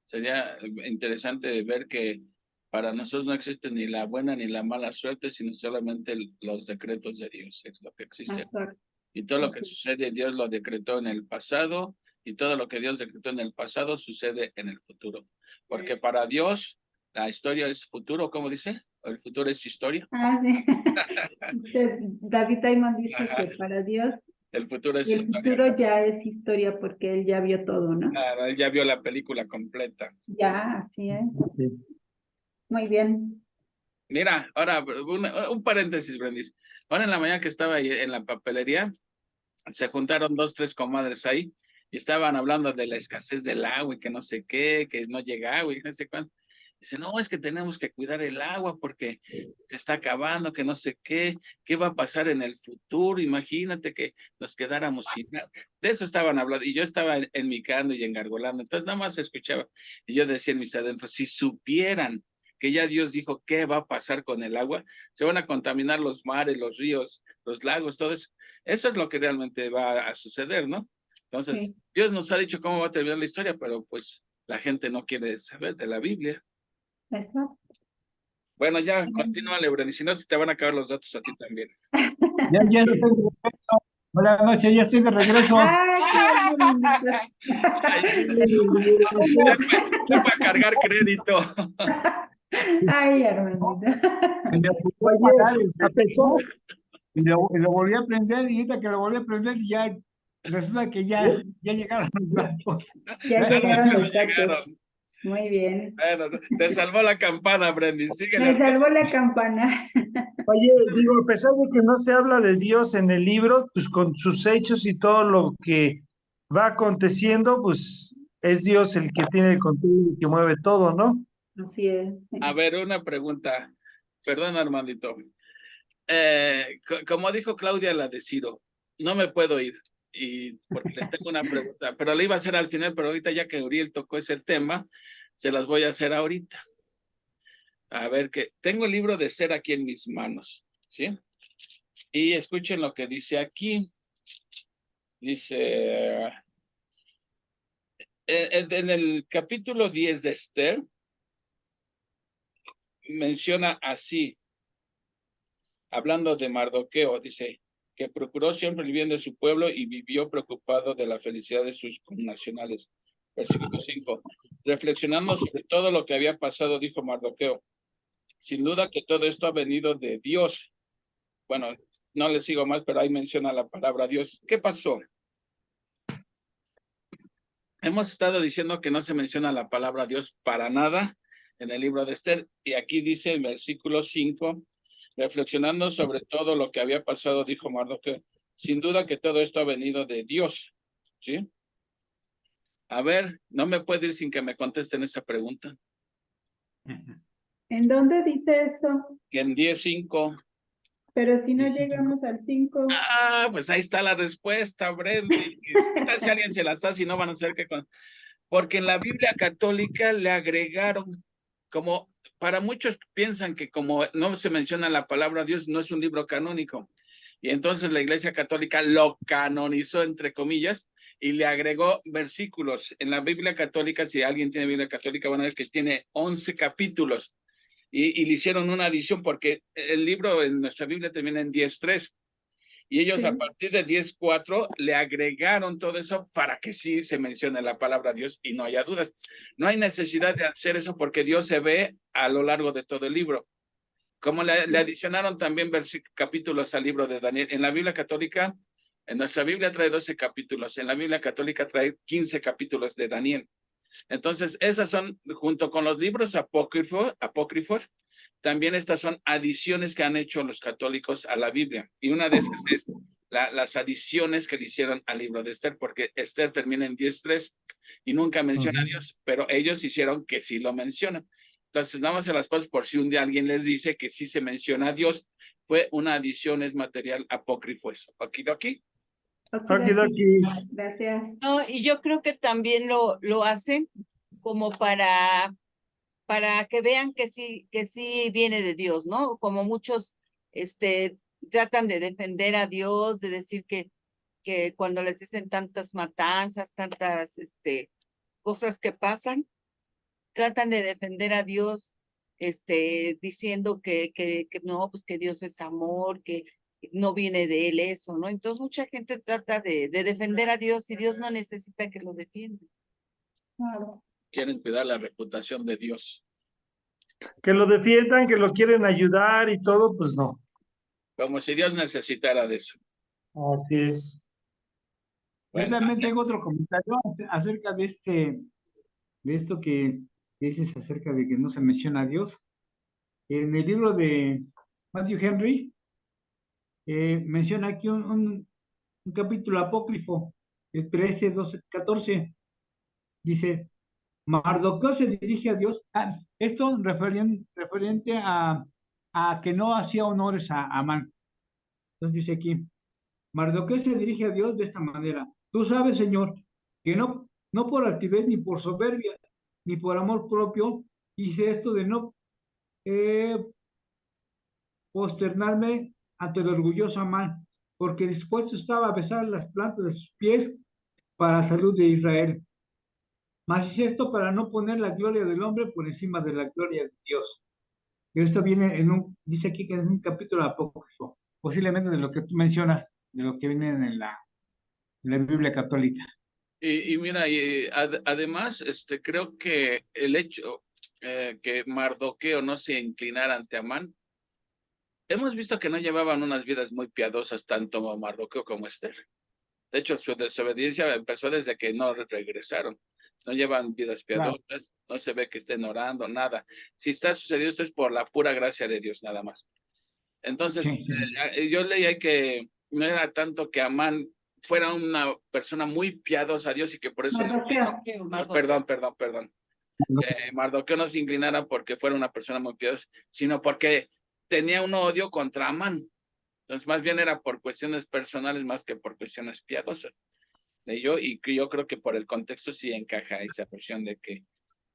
sería interesante ver que para nosotros no existe ni la buena ni la mala suerte, sino solamente los decretos de Dios, es lo que existe. Exacto. Y todo lo que Así. sucede, Dios lo decretó en el pasado, y todo lo que Dios decretó en el pasado sucede en el futuro. Porque para Dios la historia es futuro, ¿cómo dice? El futuro es historia. Ah, sí. David Diamond dice Ajá, que para Dios el futuro es el historia. futuro ya es historia porque él ya vio todo, ¿no? Claro, él ya vio la película completa. Ya, así es. Sí. Muy bien. Mira, ahora un paréntesis, Brendis. Ahora en la mañana que estaba ahí en la papelería, se juntaron 2, 3 comadres ahí y estaban hablando de la escasez del agua y que no sé qué, que no llega agua y no sé cuánto. Dice, no, es que tenemos que cuidar el agua porque se está acabando, que no sé qué va a pasar en el futuro. Imagínate que nos quedáramos sin nada. De eso estaban hablando y yo estaba enmicando y engargolando. Entonces nada más escuchaba y yo decía en mis adentros, si supieran que ya Dios dijo qué va a pasar con el agua, se van a contaminar los mares, los ríos, los lagos, todo eso. Eso es lo que realmente va a suceder, ¿no? Entonces, Sí. Dios nos ha dicho cómo va a terminar la historia, pero pues la gente no quiere saber de la Biblia. Eso. Bueno, ya, continúa, Lebron, si no, se te van a acabar los datos a ti también. Ya estoy de regreso. Buenas noches, ya estoy de regreso. ¡Ay, qué bonito! Ay, sepa cargar crédito. Ay, Armandito. Me ocupó Oye, pagar el a teléfono pesar, y lo volví a prender, y ahorita que lo volví a prender, ya resulta que ya llegaron los datos. Ya Gracias. llegaron los datos. Llegaron. Muy bien. Bueno, te salvó la campana, Brendy. Síguele. Me salvó la campana. oye, digo, a pesar de que no se habla de Dios en el libro, pues con sus hechos y todo lo que va aconteciendo, pues es Dios el que tiene el control y que mueve todo, ¿no? Así es. Sí. A ver, una pregunta. Perdón, Armandito. Como dijo Claudia la de Ciro, no me puedo ir y porque les tengo una pregunta, pero la iba a hacer al final, pero ahorita ya que Uriel tocó ese tema, se las voy a hacer ahorita. A ver, que tengo el libro de Esther aquí en mis manos, ¿sí? Y escuchen lo que dice aquí. Dice, en el capítulo 10 de Esther, menciona así, hablando de Mardoqueo, dice que procuró siempre el bien de su pueblo y vivió preocupado de la felicidad de sus connacionales. Versículo 5. Reflexionando sobre todo lo que había pasado, dijo Mardoqueo, sin duda que todo esto ha venido de Dios. Bueno, no le sigo más, pero ahí menciona la palabra Dios. ¿Qué pasó? Hemos estado diciendo que no se menciona la palabra Dios para nada en el libro de Esther, y aquí dice en versículo 5, reflexionando sobre todo lo que había pasado, dijo Mardoqueo, sin duda que todo esto ha venido de Dios, ¿sí? A ver, no me puedo ir sin que me contesten esa pregunta. ¿En dónde dice eso? Que en 10:5. Pero si no llegamos al 5. Ah, pues ahí está la respuesta, Brendy. ¿Qué tal si alguien se las hace y no van a saber qué con... Porque en la Biblia católica le agregaron, como para muchos piensan que como no se menciona la palabra Dios, no es un libro canónico. Y entonces la Iglesia Católica lo canonizó, entre comillas, y le agregó versículos. En la Biblia Católica, si alguien tiene Biblia Católica, van a ver que tiene 11 capítulos. Y le hicieron una adición porque el libro en nuestra Biblia termina en 10:3. Y ellos a partir de 10:4 le agregaron todo eso para que sí se mencione la palabra Dios y no haya dudas. No hay necesidad de hacer eso porque Dios se ve a lo largo de todo el libro. Como le adicionaron también capítulos al libro de Daniel. En la Biblia Católica, en nuestra Biblia trae 12 capítulos, en la Biblia Católica trae 15 capítulos de Daniel. Entonces, esas son, junto con los libros apócrifos, también estas son adiciones que han hecho los católicos a la Biblia. Y una de esas es las adiciones que le hicieron al libro de Esther, porque Esther termina en 10:3 y nunca menciona a Dios, pero ellos hicieron que sí lo mencionan. Entonces, nada más se las paso por si un día alguien les dice que sí se menciona a Dios, fue una adición, es material apócrifo eso. Okidoki. Okidoki. Gracias. No, y yo creo que también lo hacen como para que vean que sí viene de Dios, ¿no? Como muchos tratan de defender a Dios, de decir que cuando les dicen tantas matanzas, tantas cosas que pasan, tratan de defender a Dios, diciendo que no, pues que Dios es amor, que no viene de él eso, ¿no? Entonces mucha gente trata de defender a Dios y Dios no necesita que lo defienda. Claro. Quieren cuidar la reputación de Dios, Que lo defiendan, que lo quieren ayudar y todo, pues no. como si Dios necesitara de eso. Así es. Yo Bueno, también tengo otro comentario acerca de esto que dices acerca de que no se menciona a Dios. En el libro de Matthew Henry, menciona aquí un capítulo apócrifo, el 13, 12, 14. Dice, Mardoqueo se dirige a Dios. Esto referente a que no hacía honores a Amán. Entonces dice aquí, Mardoqueo se dirige a Dios de esta manera. Tú sabes, Señor, que no por altivez ni por soberbia, ni por amor propio, hice esto de no posternarme ante el orgulloso Amán, porque dispuesto estaba a besar las plantas de sus pies para la salud de Israel. Mas hice esto para no poner la gloria del hombre por encima de la gloria de Dios. Y esto viene dice aquí que es un capítulo apócrifo, posiblemente de lo que tú mencionas, de lo que viene en la Biblia católica. y mira, además, creo que el hecho que Mardoqueo no se inclinara ante Amán, hemos visto que no llevaban unas vidas muy piadosas tanto Mardoqueo como Esther. De hecho, su desobediencia empezó desde que no regresaron. No llevan vidas Claro. piadosas, no se ve que estén orando, nada. Si está sucediendo esto es por la pura gracia de Dios, nada más. Entonces, Sí, sí. yo leía que no era tanto que Amán fuera una persona muy piadosa a Dios y que por eso Mardoqueo. perdón. Mardoqueo no se inclinara porque fuera una persona muy piadosa, sino porque tenía un odio contra Amán. Entonces, más bien era por cuestiones personales más que por cuestiones piadosas. Y yo creo que por el contexto sí encaja esa versión de que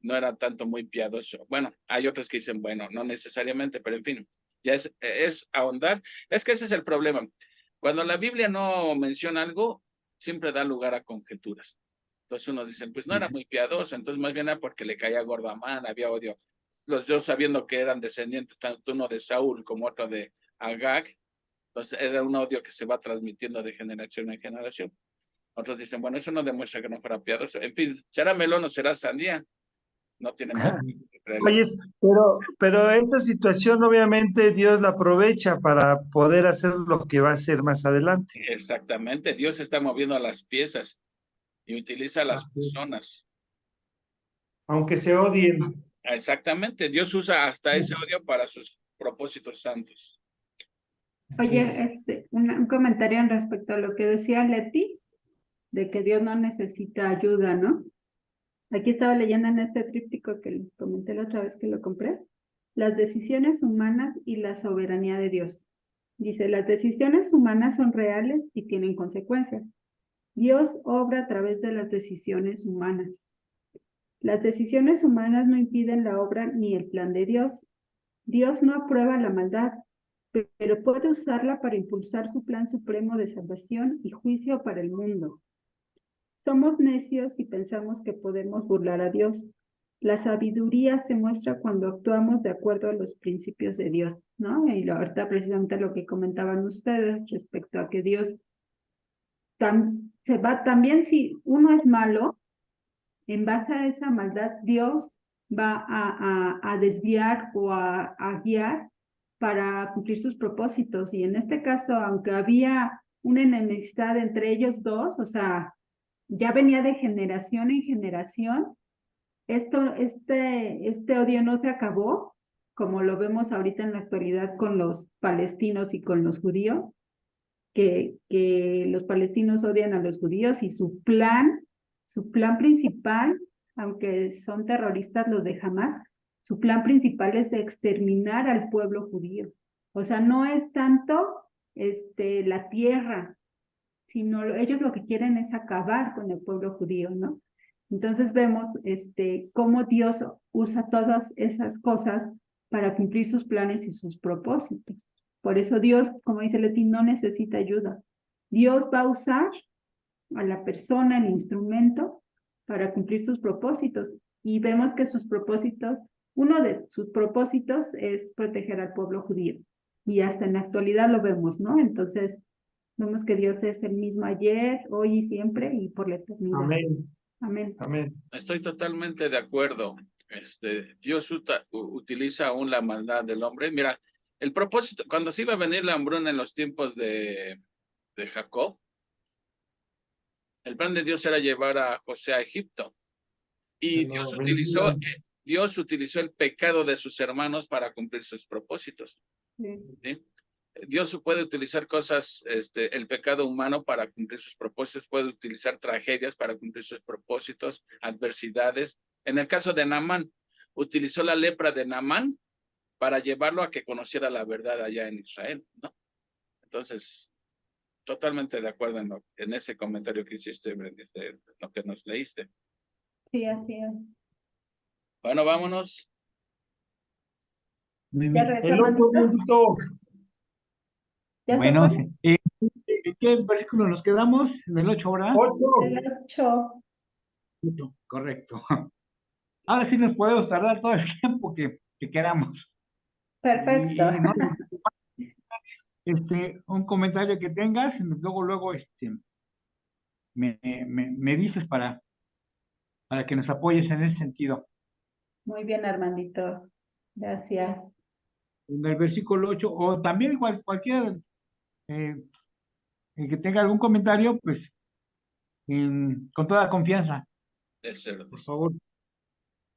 no era tanto muy piadoso. Bueno, hay otros que dicen, bueno, no necesariamente, pero en fin, ya es ahondar. Es que ese es el problema. Cuando la Biblia no menciona algo, siempre da lugar a conjeturas. Entonces uno dice, pues no era muy piadoso, entonces más bien era porque le caía gordo a Amán, había odio. Los dos sabiendo que eran descendientes, tanto uno de Saúl como otro de Agag, entonces era un odio que se va transmitiendo de generación en generación. Otros dicen, bueno, eso no demuestra que no fuera piadoso. En fin, será melón o será sandía, no tiene más que creerlo. Oye, pero esa situación obviamente Dios la aprovecha para poder hacer lo que va a hacer más adelante. Exactamente, Dios está moviendo las piezas y utiliza a las Así es. personas. Aunque se odien. Exactamente, Dios usa hasta ese odio para sus propósitos santos. Oye, Es. un comentario en respecto a lo que decía Leti, de que Dios no necesita ayuda, ¿no? Aquí estaba leyendo en este tríptico que les comenté la otra vez que lo compré, las decisiones humanas y la soberanía de Dios. Dice, las decisiones humanas son reales y tienen consecuencias. Dios obra a través de las decisiones humanas. Las decisiones humanas no impiden la obra ni el plan de Dios. Dios no aprueba la maldad, pero puede usarla para impulsar su plan supremo de salvación y juicio para el mundo. Somos necios y pensamos que podemos burlar a Dios. La sabiduría se muestra cuando actuamos de acuerdo a los principios de Dios, ¿no? Y ahorita precisamente lo que comentaban ustedes respecto a que Dios también si uno es malo, en base a esa maldad, Dios va a desviar o a guiar para cumplir sus propósitos. Y en este caso, aunque había una enemistad entre ellos dos, o sea, ya venía de generación en generación, este odio no se acabó, como lo vemos ahorita en la actualidad con los palestinos y con los judíos, que los palestinos odian a los judíos y su plan principal, aunque son terroristas los de Hamás, su plan principal es exterminar al pueblo judío. O sea, no es tanto la tierra, sino ellos lo que quieren es acabar con el pueblo judío, ¿no? Entonces vemos cómo Dios usa todas esas cosas para cumplir sus planes y sus propósitos. Por eso Dios, como dice Leti, no necesita ayuda. Dios va a usar a la persona, el instrumento, para cumplir sus propósitos. Y vemos que sus propósitos, uno de sus propósitos es proteger al pueblo judío. y hasta en la actualidad lo vemos, ¿no? Entonces, vemos que Dios es el mismo ayer, hoy y siempre y por la eternidad. Amén. Amén. Amén. Estoy totalmente de acuerdo. Dios utiliza aún la maldad del hombre. Mira, el propósito, cuando se iba a venir la hambruna en los tiempos de Jacob, el plan de Dios era llevar a José a Egipto. Y Dios utilizó el pecado de sus hermanos para cumplir sus propósitos. Sí. ¿Sí? Dios puede utilizar cosas, el pecado humano para cumplir sus propósitos, puede utilizar tragedias para cumplir sus propósitos, adversidades. En el caso de Naamán, utilizó la lepra de Naamán para llevarlo a que conociera la verdad allá en Israel, ¿no? Entonces, totalmente de acuerdo en ese comentario que hiciste, lo que nos leíste. Sí, así es. Bueno, vámonos. ¿Ya regresó, El otro hermanito? Bendito. ¿Ya se Bueno, fue? ¿en qué versículo nos quedamos? En el 8, ¿verdad? 8. El 8. 8, correcto. Ahora sí nos podemos tardar todo el tiempo que queramos. Perfecto. Y no, un comentario que tengas, luego me dices para que nos apoyes en ese sentido. Muy bien, Armandito. Gracias. En el versículo 8, o también cualquiera el que tenga algún comentario, pues con toda confianza, por favor.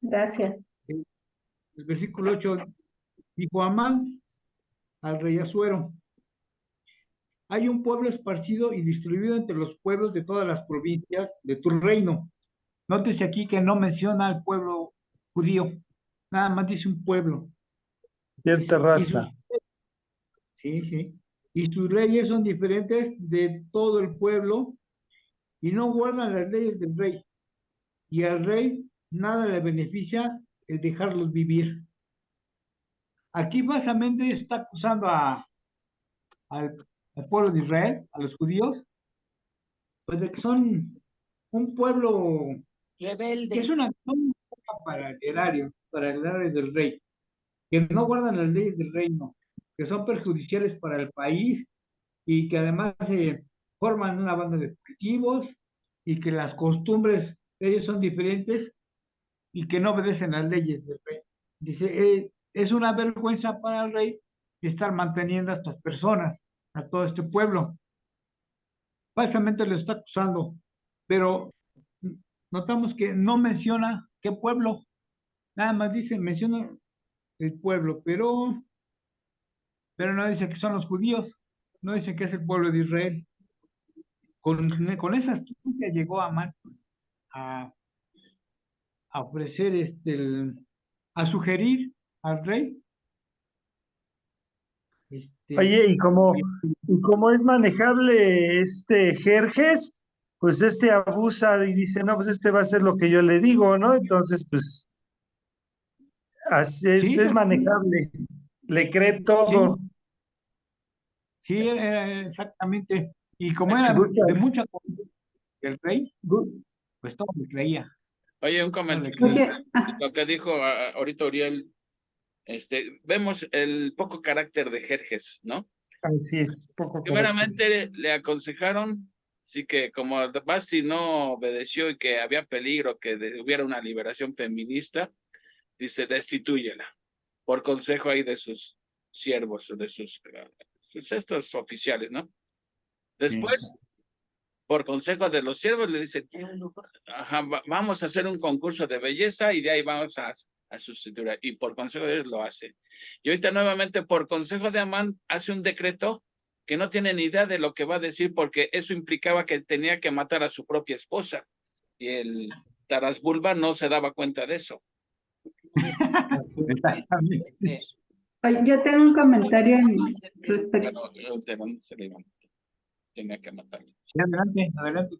Gracias. El versículo 8 dijo Amán al rey Asuero: hay un pueblo esparcido y distribuido entre los pueblos de todas las provincias de tu reino. Nótese aquí que no menciona al pueblo judío, nada más dice un pueblo. Cierta raza. Y sus leyes son diferentes de todo el pueblo y no guardan las leyes del rey. Y al rey nada le beneficia el dejarlos vivir. Aquí básicamente está acusando al pueblo de Israel, a los judíos, pues de que son un pueblo Rebelde. que es una para el erario del rey, que no guardan las leyes del reino, que son perjudiciales para el país y que además forman una banda de fugitivos y que las costumbres de ellos son diferentes y que no obedecen las leyes del rey. Dice, es una vergüenza para el rey estar manteniendo a estas personas, a todo este pueblo. Básicamente lo está acusando, pero notamos que no menciona qué pueblo, nada más menciona el pueblo, pero no dice que son los judíos, no dice que es el pueblo de Israel. Con esa astucia llegó Amán a ofrecer a sugerir al rey. Oye, y como es manejable Jerjes, pues abusa y dice, no, pues va a hacer lo que yo le digo, ¿no? Entonces, pues, así sí, es manejable, le cree todo. Sí, exactamente. Y como era Busca, de mucha confianza el rey, pues todo le creía. Oye, un Todo le comentario. creía. Oye, Lo que dijo ahorita Uriel, vemos el poco carácter de Jerjes, ¿no? así es, poco Primeramente le aconsejaron, sí, que como Basti no obedeció y que había peligro que hubiera una liberación feminista, dice, destitúyela, por consejo ahí de sus siervos, de sus estos oficiales, ¿no? Después, por consejo de los siervos, le dicen, ajá, vamos a hacer un concurso de belleza y de ahí vamos a sustituir. Y por consejo de ellos lo hace. Y ahorita nuevamente, por consejo de Amán, hace un decreto que no tiene ni idea de lo que va a decir, porque eso implicaba que tenía que matar a su propia esposa. Y el Tarasbulba no se daba cuenta de eso. Exactamente. oye, yo tengo un comentario respecto. Bueno, se le iba, tenía que matarlo. Sí, adelante, adelante.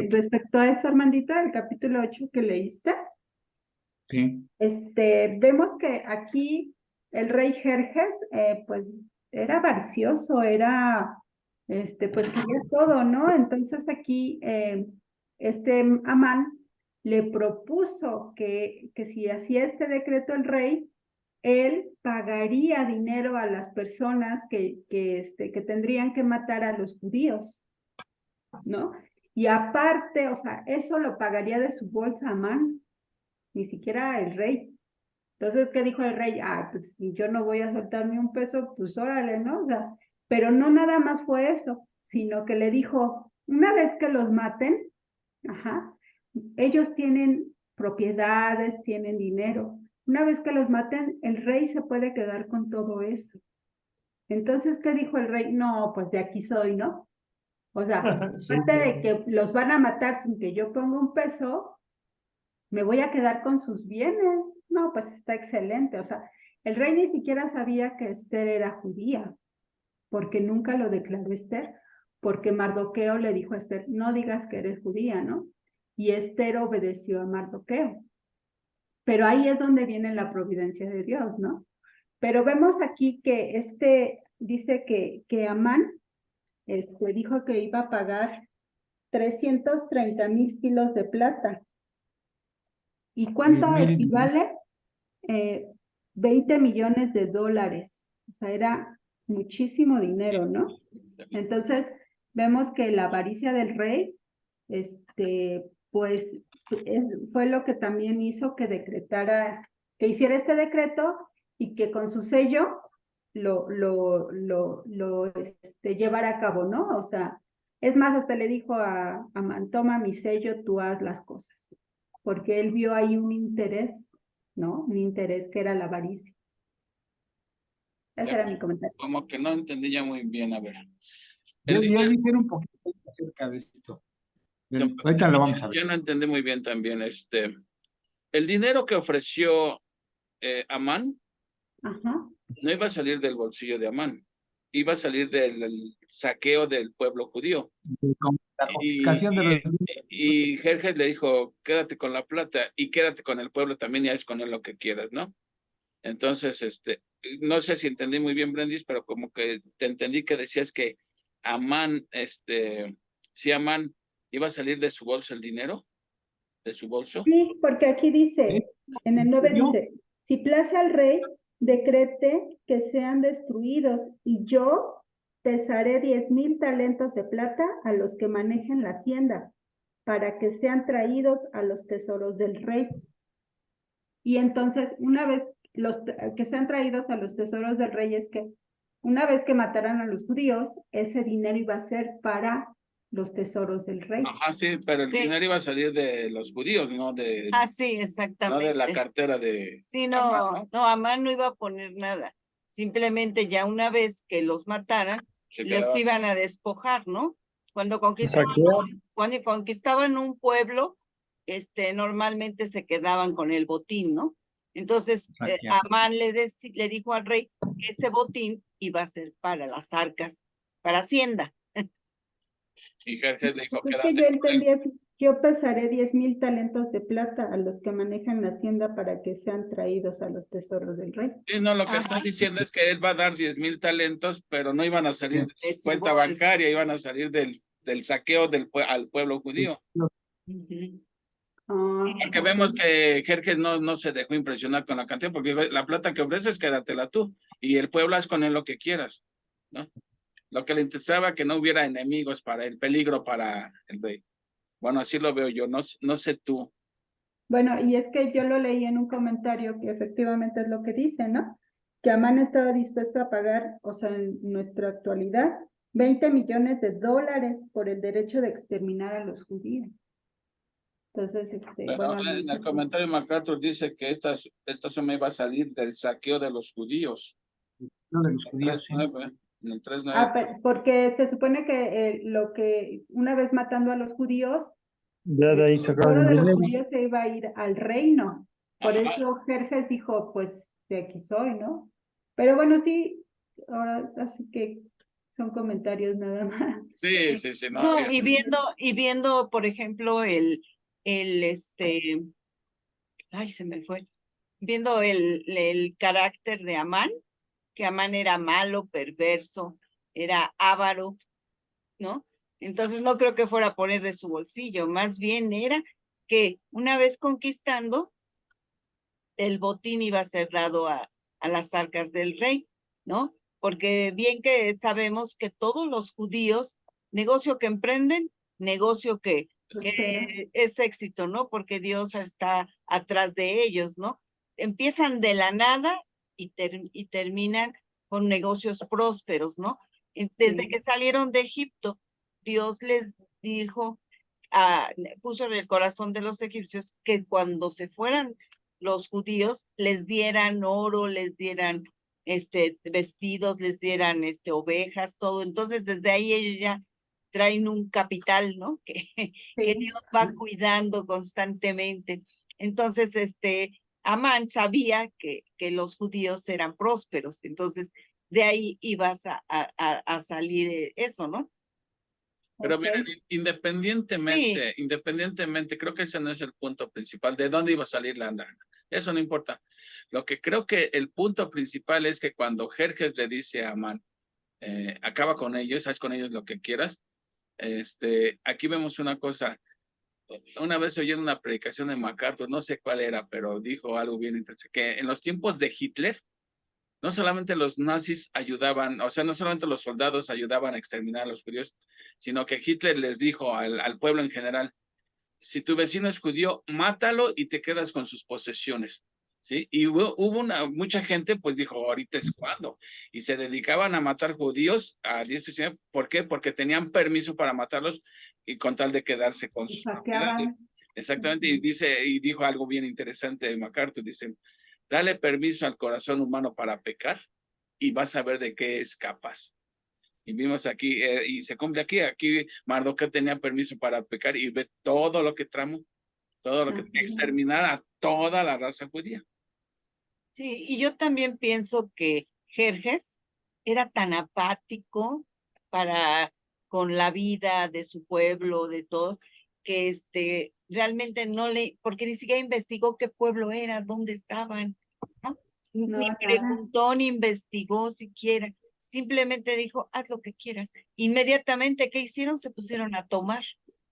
Respecto a eso, Armandito, el capítulo 8 que leíste, Sí. vemos que aquí el rey Jerjes, pues, era avaricioso, pues, quería todo, ¿no? Entonces aquí, Amán le propuso que si hacía este decreto el rey, él pagaría dinero a las personas que tendrían que matar a los judíos, ¿no? Y aparte, o sea, eso lo pagaría de su bolsa Amán, ni siquiera el rey. Entonces, ¿qué dijo el rey? Ah, pues si yo no voy a soltar ni un peso, pues órale, ¿no? O sea, pero no nada más fue eso, sino que le dijo, una vez que los maten, ajá, ellos tienen propiedades, tienen dinero. Una vez que los maten, el rey se puede quedar con todo eso. Entonces, ¿qué dijo el rey? No, pues de aquí soy, ¿no? O sea, Sí, aparte de que los van a matar sin que yo ponga un peso, me voy a quedar con sus bienes. No, pues está excelente. O sea, el rey ni siquiera sabía que Esther era judía, porque nunca lo declaró Esther, porque Mardoqueo le dijo a Esther, no digas que eres judía, ¿no? Y Esther obedeció a Mardoqueo. Pero ahí es donde viene la providencia de Dios, ¿no? Pero vemos aquí que dice que Amán dijo que iba a pagar 330,000 kilos de plata. ¿Y cuánto 10,000. equivale? 20 millones de dólares. O sea, era muchísimo dinero, ¿no? Entonces, vemos que la avaricia del rey, pues, fue lo que también hizo que hiciera este decreto y que con su sello lo llevara a cabo, ¿no? O sea, es más, hasta le dijo a Amán, toma mi sello, tú haz las cosas, porque él vio ahí un interés, ¿no? Un interés que era la avaricia. Ese era mi comentario. Como que no entendí ya muy bien, a ver. Yo El dinero, difiero un poquito acerca de esto. Ahorita lo vamos a ver. yo no entendí muy bien también, el dinero que ofreció Amán Ajá. no iba a salir del bolsillo de Amán, iba a salir del saqueo del pueblo judío. La confiscación de los... Y Jerjes le dijo, quédate con la plata y quédate con el pueblo también y haz con él lo que quieras, ¿no? Entonces, no sé si entendí muy bien, Brendis, pero como que te entendí que decías que Amán, si Amán iba a salir de su bolsa el dinero, de su bolso. Sí, porque aquí dice, en el 9 dice, si place al rey, decrete que sean destruidos, y yo pesaré 10,000 talentos de plata a los que manejen la hacienda, para que sean traídos a los tesoros del rey. Y entonces, una vez que sean traídos a los tesoros del rey, es que una vez que mataran a los judíos, ese dinero iba a ser para los tesoros del rey. Ajá, sí, pero el dinero iba a salir de los judíos, no de, sí, exactamente. no de la cartera de Sí, no, Amán no iba a poner nada. Simplemente ya una vez que los mataran, les iban a despojar, ¿no? Cuando conquistaban un pueblo, normalmente se quedaban con el botín, ¿no? Entonces, Amán le dijo al rey que ese botín iba a ser para las arcas, para Hacienda. Y Jerjes le dijo, Es que yo entendí así, yo pesaré 10,000 talentos de plata a los que manejan la hacienda para que sean traídos a los tesoros del rey. Sí, no, lo que está diciendo es que él va a dar 10,000 talentos, pero no iban a salir de su cuenta bancaria, iban a salir del saqueo al pueblo judío. Porque vemos que Jerjes no se dejó impresionar con la cantidad, porque la plata que ofreces, quédatela tú, y el pueblo haz con él lo que quieras, ¿no? Lo que le interesaba que no hubiera enemigos para el peligro para el rey. Bueno, así lo veo yo, no sé tú. Bueno, y es que yo lo leí en un comentario que efectivamente es lo que dice, ¿no? Que Amán estaba dispuesto a pagar, o sea, en nuestra actualidad, 20 millones de dólares por el derecho de exterminar a los judíos. Entonces, Bueno, en el comentario MacArthur dice que esta suma iba a salir del saqueo de los judíos. No, de los judíos. En el 3.9. Porque se supone que lo que una vez matando a los judíos, ya de ahí sacaron de el los dinero. judíos se iba a ir al reino. Por eso Jerjes dijo, pues de aquí soy, ¿no? Pero bueno, sí, ahora así que son comentarios nada más. Sí. No, y viendo, por ejemplo, ay, se me fue. Viendo el carácter de Amán, que Amán era malo, perverso, era avaro, ¿no? Entonces no creo que fuera a poner de su bolsillo, más bien era que una vez conquistando, el botín iba a ser dado a a las arcas del rey, ¿no? Porque bien que sabemos que todos los judíos, negocio que emprenden, negocio que es éxito, ¿no? Porque Dios está atrás de ellos, ¿no? Empiezan de la nada y terminan con negocios prósperos, ¿no? Desde que salieron de Egipto, Dios les dijo, puso en el corazón de los egipcios que cuando se fueran los judíos les dieran oro, les dieran vestidos, les dieran ovejas, todo. Entonces, desde ahí ellos ya traen un capital, ¿no? Que Dios va cuidando constantemente. Entonces, Amán sabía que los judíos eran prósperos, entonces de ahí ibas a salir eso, ¿no? Pero miren, independientemente, creo que ese no es el punto principal. ¿De dónde iba a salir la lana? Eso no importa. Lo que creo que el punto principal es que cuando Jerjes le dice a Amán, acaba con ellos, haz con ellos lo que quieras. Aquí vemos una cosa. Una vez oí en una predicación de MacArthur, no sé cuál era, pero dijo algo bien interesante, que en los tiempos de Hitler, no solamente los nazis ayudaban, o sea, no solamente los soldados ayudaban a exterminar a los judíos, sino que Hitler les dijo al pueblo en general, si tu vecino es judío, mátalo y te quedas con sus posesiones, ¿sí? Y hubo mucha gente, pues dijo, ahorita es cuando, y se dedicaban a matar judíos a diestra y siniestra. ¿Por qué? Porque tenían permiso para matarlos y con tal de quedarse con sus propiedades. Exactamente, y dijo algo bien interesante de MacArthur, dice, dale permiso al corazón humano para pecar y vas a ver de qué es capaz. Y vimos aquí, y se cumple aquí Mardoqueo tenía permiso para pecar y ve todo lo que tramó, todo lo que exterminar a toda la raza judía. Sí, y yo también pienso que Jerjes era tan apático con la vida de su pueblo, de todo, que realmente porque ni siquiera investigó qué pueblo era, dónde estaban, ¿no? Ni preguntó, ni investigó siquiera. Simplemente dijo, haz lo que quieras. Inmediatamente, ¿qué hicieron? Se pusieron a tomar.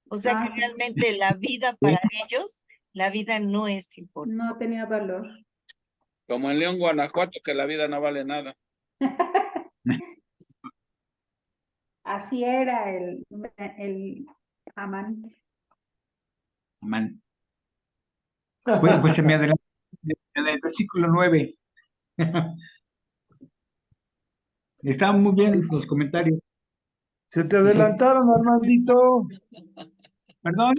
O sea que realmente la vida para ellos, la vida no es importante. No tenía valor. Como en León, Guanajuato, que la vida no vale nada. Así era el Amán. Amán. Pues se me adelantó en el versículo 9. Estaban muy bien los comentarios. Se te adelantaron, Armandito. Perdón.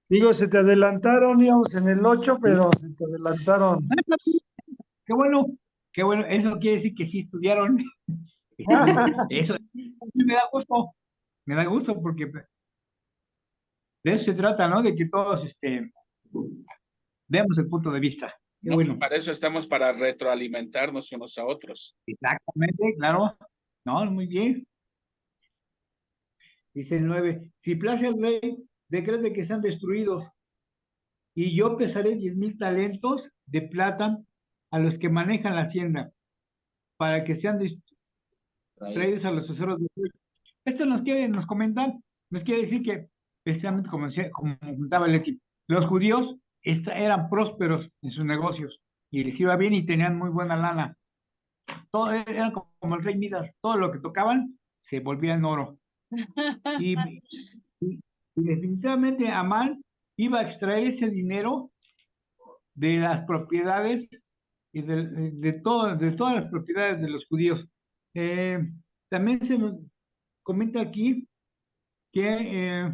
Digo, se te adelantaron, íbamos en el 8, pero se te adelantaron. Qué bueno. Eso quiere decir que sí estudiaron. Eso me da gusto. Me da gusto porque de eso se trata, ¿no? De que todos demos el punto de vista. Qué No, bueno. para eso estamos, para retroalimentarnos unos a otros. Exactamente, claro. No, muy bien. Dice el 9, si place al rey, decrete que sean destruidos, y yo pesaré 10,000 talentos de plata a los que manejan la hacienda, para que sean traídos a los tesoros de Dios. Esto nos comentan, nos quiere decir que, precisamente como comentaba Leti, los judíos eran prósperos en sus negocios, y les iba bien y tenían muy buena lana. Todo era como el rey Midas, todo lo que tocaban se volvía en oro. Y definitivamente Amán iba a extraer ese dinero de las propiedades y de todas las propiedades de los judíos. También se comenta aquí que,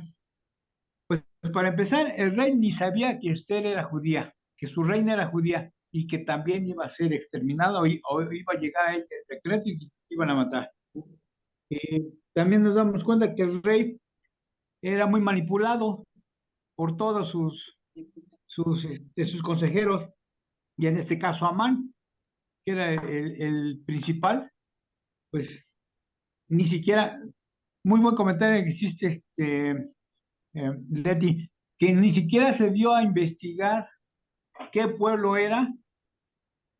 pues para empezar, el rey ni sabía que Esther era judía, que su reina era judía y que también iba a ser exterminada o iba a llegar a ella el decreto y iban a matar. También nos damos cuenta que el rey era muy manipulado por todos sus consejeros, y en este caso Amán, que era el principal, pues ni siquiera, muy buen comentario que hiciste, Leti, que ni siquiera se dio a investigar qué pueblo era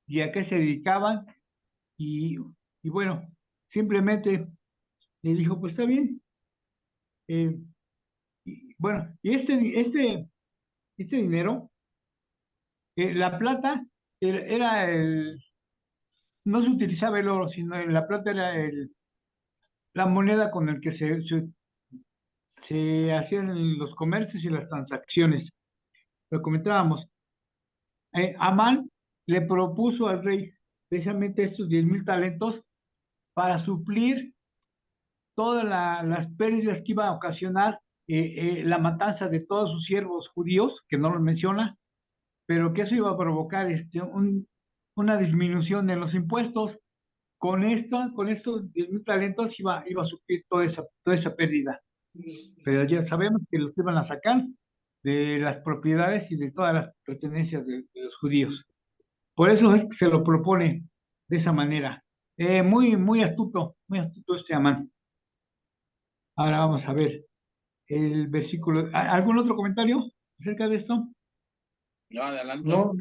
y a qué se dedicaban, y, y bueno, simplemente le dijo, pues está bien. Bueno, y este dinero, la plata era no se utilizaba el oro, sino la plata era la moneda con el que se hacían los comercios y las transacciones. Lo comentábamos. Amán le propuso al rey precisamente estos 10,000 talentos para suplir todas las pérdidas que iba a ocasionar la matanza de todos sus siervos judíos, que no los menciona, pero que eso iba a provocar una disminución en los impuestos. Con estos 10,000 talentos iba a suplir toda esa pérdida. Pero ya sabemos que los iban a sacar de las propiedades y de todas las pertenencias de los judíos. Por eso es que se lo propone de esa manera. Muy astuto este Amán. Ahora vamos a ver el versículo. ¿Algún otro comentario acerca de esto? No, adelante. No,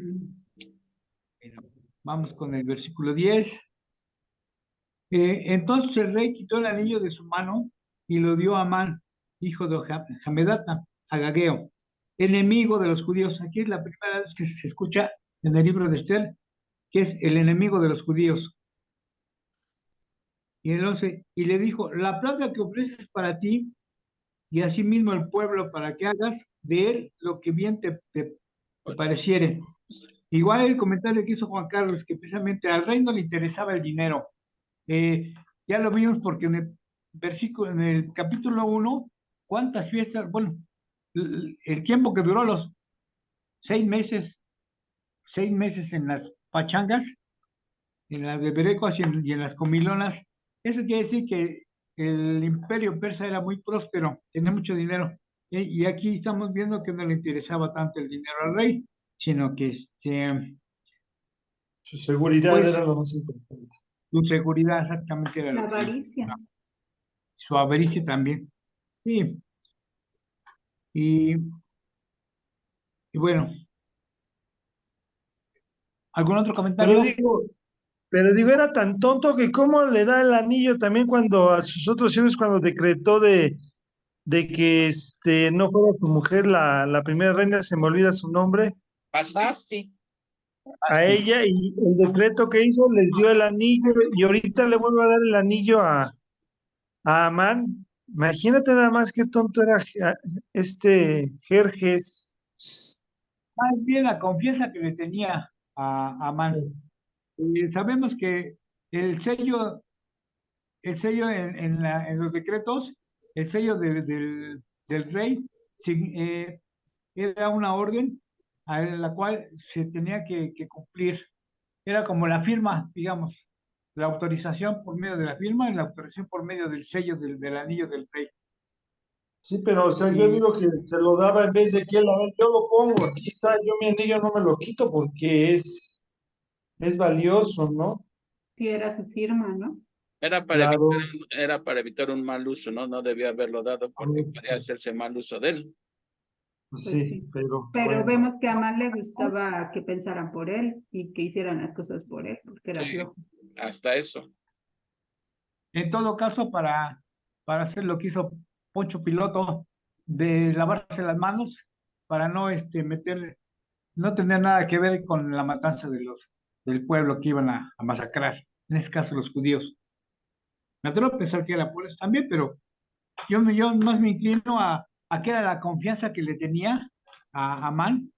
Bueno, vamos con el versículo 10. Entonces el rey quitó el anillo de su mano y lo dio a Amán, hijo de Hamedata, Agageo, enemigo de los judíos. Aquí es la primera vez que se escucha en el libro de Esther, que es el enemigo de los judíos. Y el 11, y le dijo, la plata que ofreces para ti y asimismo el pueblo para que hagas de él lo que bien te pareciere. Igual el comentario que hizo Juan Carlos, que precisamente al rey no le interesaba el dinero. Ya lo vimos porque en el capítulo 1, cuántas fiestas, bueno, el tiempo que duró los 6 meses, 6 meses en las pachangas, en las de Berecos y en las comilonas. Eso quiere decir que el imperio persa era muy próspero, tenía mucho dinero. Y aquí estamos viendo que no le interesaba tanto el dinero al rey, sino que su seguridad pues era lo más importante. su seguridad exactamente era La lo que avaricia. su avaricia también. Sí, y, y bueno, ¿algún otro Pero comentario? digo, pero digo, era tan tonto que cómo le da el anillo también cuando a sus otros hijos, cuando decretó de que no fuera su mujer la primera reina, se me olvida su nombre, Basti. a ella, y el decreto que hizo les dio el anillo, y ahorita le vuelvo a dar el anillo a Amán. Imagínate nada más qué tonto era Jerjes. Más bien la confianza que le tenía a Amán. Sabemos que el sello, el sello en los decretos, el sello del rey, era una orden a la cual se tenía que cumplir. Era como la firma, digamos, la autorización por medio de la firma y la autorización por medio del sello del anillo del rey. Sí, pero o sea, yo Y digo que se lo daba en vez de que él, a ver, yo lo pongo, aquí está, yo mi anillo no me lo quito porque es valioso, ¿no? Sí, era su firma, ¿no? Claro, Era para evitar un mal uso, ¿no? No debía haberlo dado porque podría hacerse mal uso de él. Pues sí, sí. pero Pero bueno. vemos que a Amán le gustaba que pensaran por él y que hicieran las cosas por él, porque era Sí, flojo. hasta eso. en todo caso, para hacer lo que hizo Poncho Piloto, de lavarse las manos, para no no tener nada que ver con la matanza del pueblo que iban a masacrar, en este caso los judíos. Me atrevo a pensar que era por eso también, pero yo más me inclino a que era la confianza que le tenía a Amán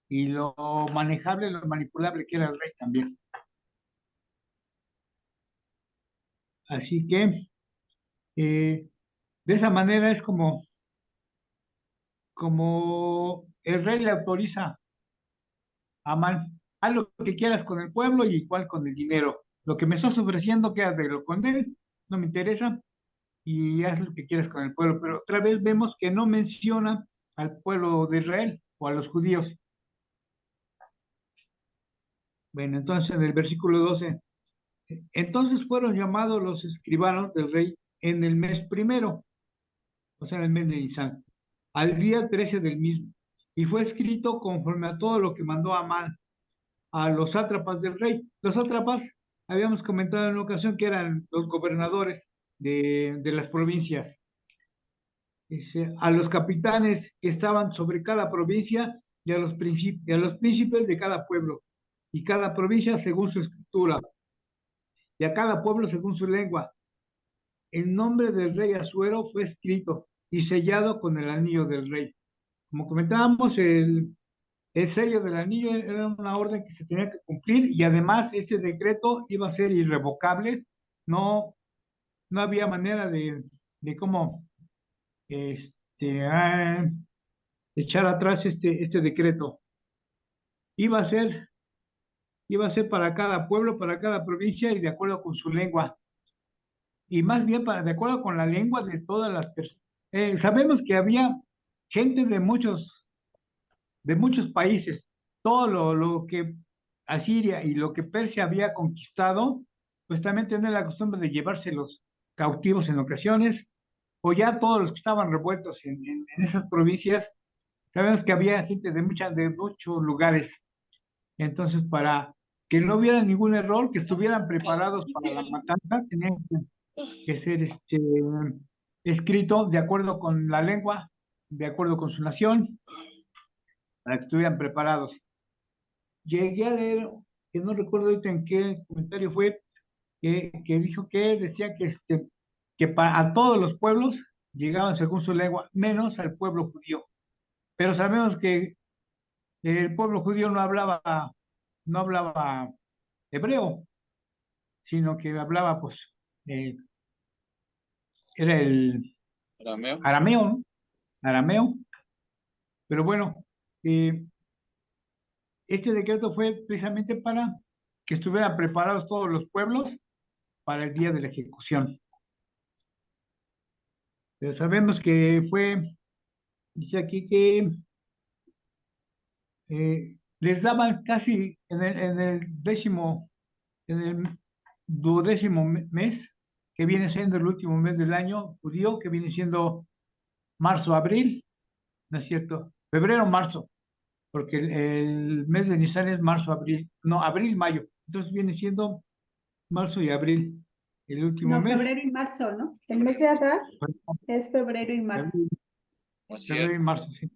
y lo manejable, lo manipulable que era el rey también. Así que de esa manera es como el rey le autoriza a Amán, haz lo que quieras con el pueblo y igual con el dinero. Lo que me estás ofreciendo, quédatelo con él, no me interesa, y haz lo que quieras con el pueblo. Pero otra vez vemos que no menciona al pueblo de Israel o a los judíos. Bueno, entonces en el versículo 12, entonces fueron llamados los escribanos del rey en el mes primero, o sea, en el mes de Nisan, al día 13 del mismo, y fue escrito conforme a todo lo que mandó Amán a los sátrapas del rey. Los sátrapas, habíamos comentado en una ocasión que eran los gobernadores de las provincias. Dice, a los capitanes que estaban sobre cada provincia y a los príncipes de cada pueblo y cada provincia según su escritura. y a cada pueblo según su lengua. El nombre del rey Asuero fue escrito y sellado con el anillo del rey. Como comentábamos, el sello del anillo era una orden que se tenía que cumplir y además ese decreto iba a ser irrevocable. No, no había manera de cómo este, ah, echar atrás este decreto. Iba a ser, iba a ser para cada pueblo, para cada provincia y de acuerdo con su lengua. Y más bien de acuerdo con la lengua de todas las personas. Sabemos que había gente de muchos países. Todo lo que Asiria y lo que Persia había conquistado, pues también tener la costumbre de llevarse los cautivos en ocasiones, o ya todos los que estaban revueltos en esas provincias. Sabemos que había gente de muchos lugares. Entonces, para que no hubiera ningún error, que estuvieran preparados para la matanza, tenían que ser escrito de acuerdo con la lengua, de acuerdo con su nación, para que estuvieran preparados. Llegué a leer, que no recuerdo ahorita en qué comentario fue, que dijo que decía que a todos los pueblos llegaban según su lengua, menos al pueblo judío. Pero sabemos que el pueblo judío no hablaba hebreo, sino que hablaba, pues, eh, era el Arameo. arameo, ¿no? Arameo. Pero bueno, este decreto fue precisamente para que estuvieran preparados todos los pueblos para el día de la ejecución. Pero sabemos que dice aquí que les daban casi en el duodécimo mes, que viene siendo el último mes del año judío, que viene siendo marzo, abril, ¿no es cierto? Febrero, marzo, porque el mes de Nisan es marzo, abril, no, abril, mayo. Entonces viene siendo marzo y abril, el último No, mes. febrero y marzo, ¿no? El mes de Adar es febrero y marzo. Así Febrero es. y marzo, sí.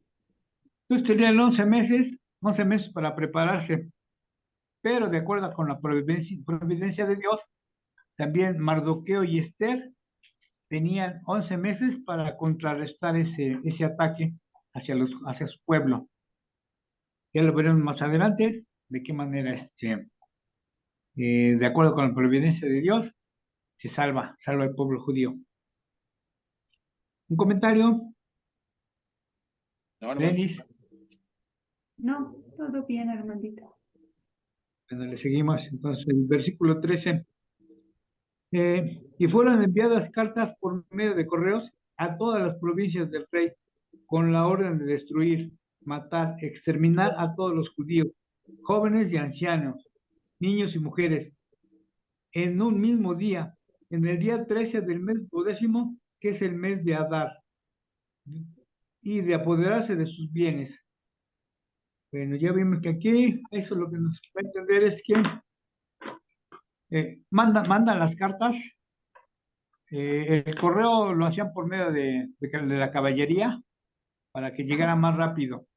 Entonces tenían 11 meses para prepararse, pero de acuerdo con la providencia de Dios, también Mardoqueo y Esther tenían 11 meses para contrarrestar ese ataque hacia su pueblo. Ya lo veremos más adelante, de qué manera, de acuerdo con la providencia de Dios, se salva al pueblo judío. Un comentario, No, hermano. Denis. No, todo bien, hermanito. Bueno, le seguimos. Entonces, el versículo 13. Y fueron enviadas cartas por medio de correos a todas las provincias del rey, con la orden de destruir, matar, exterminar a todos los judíos, jóvenes y ancianos, niños y mujeres, en un mismo día, en el día 13 del mes 12, que es el mes de Adar, y de apoderarse de sus bienes. Bueno, ya vimos que aquí, eso lo que nos va a entender es que mandan las cartas. El correo lo hacían por medio de la caballería para que llegara más rápido.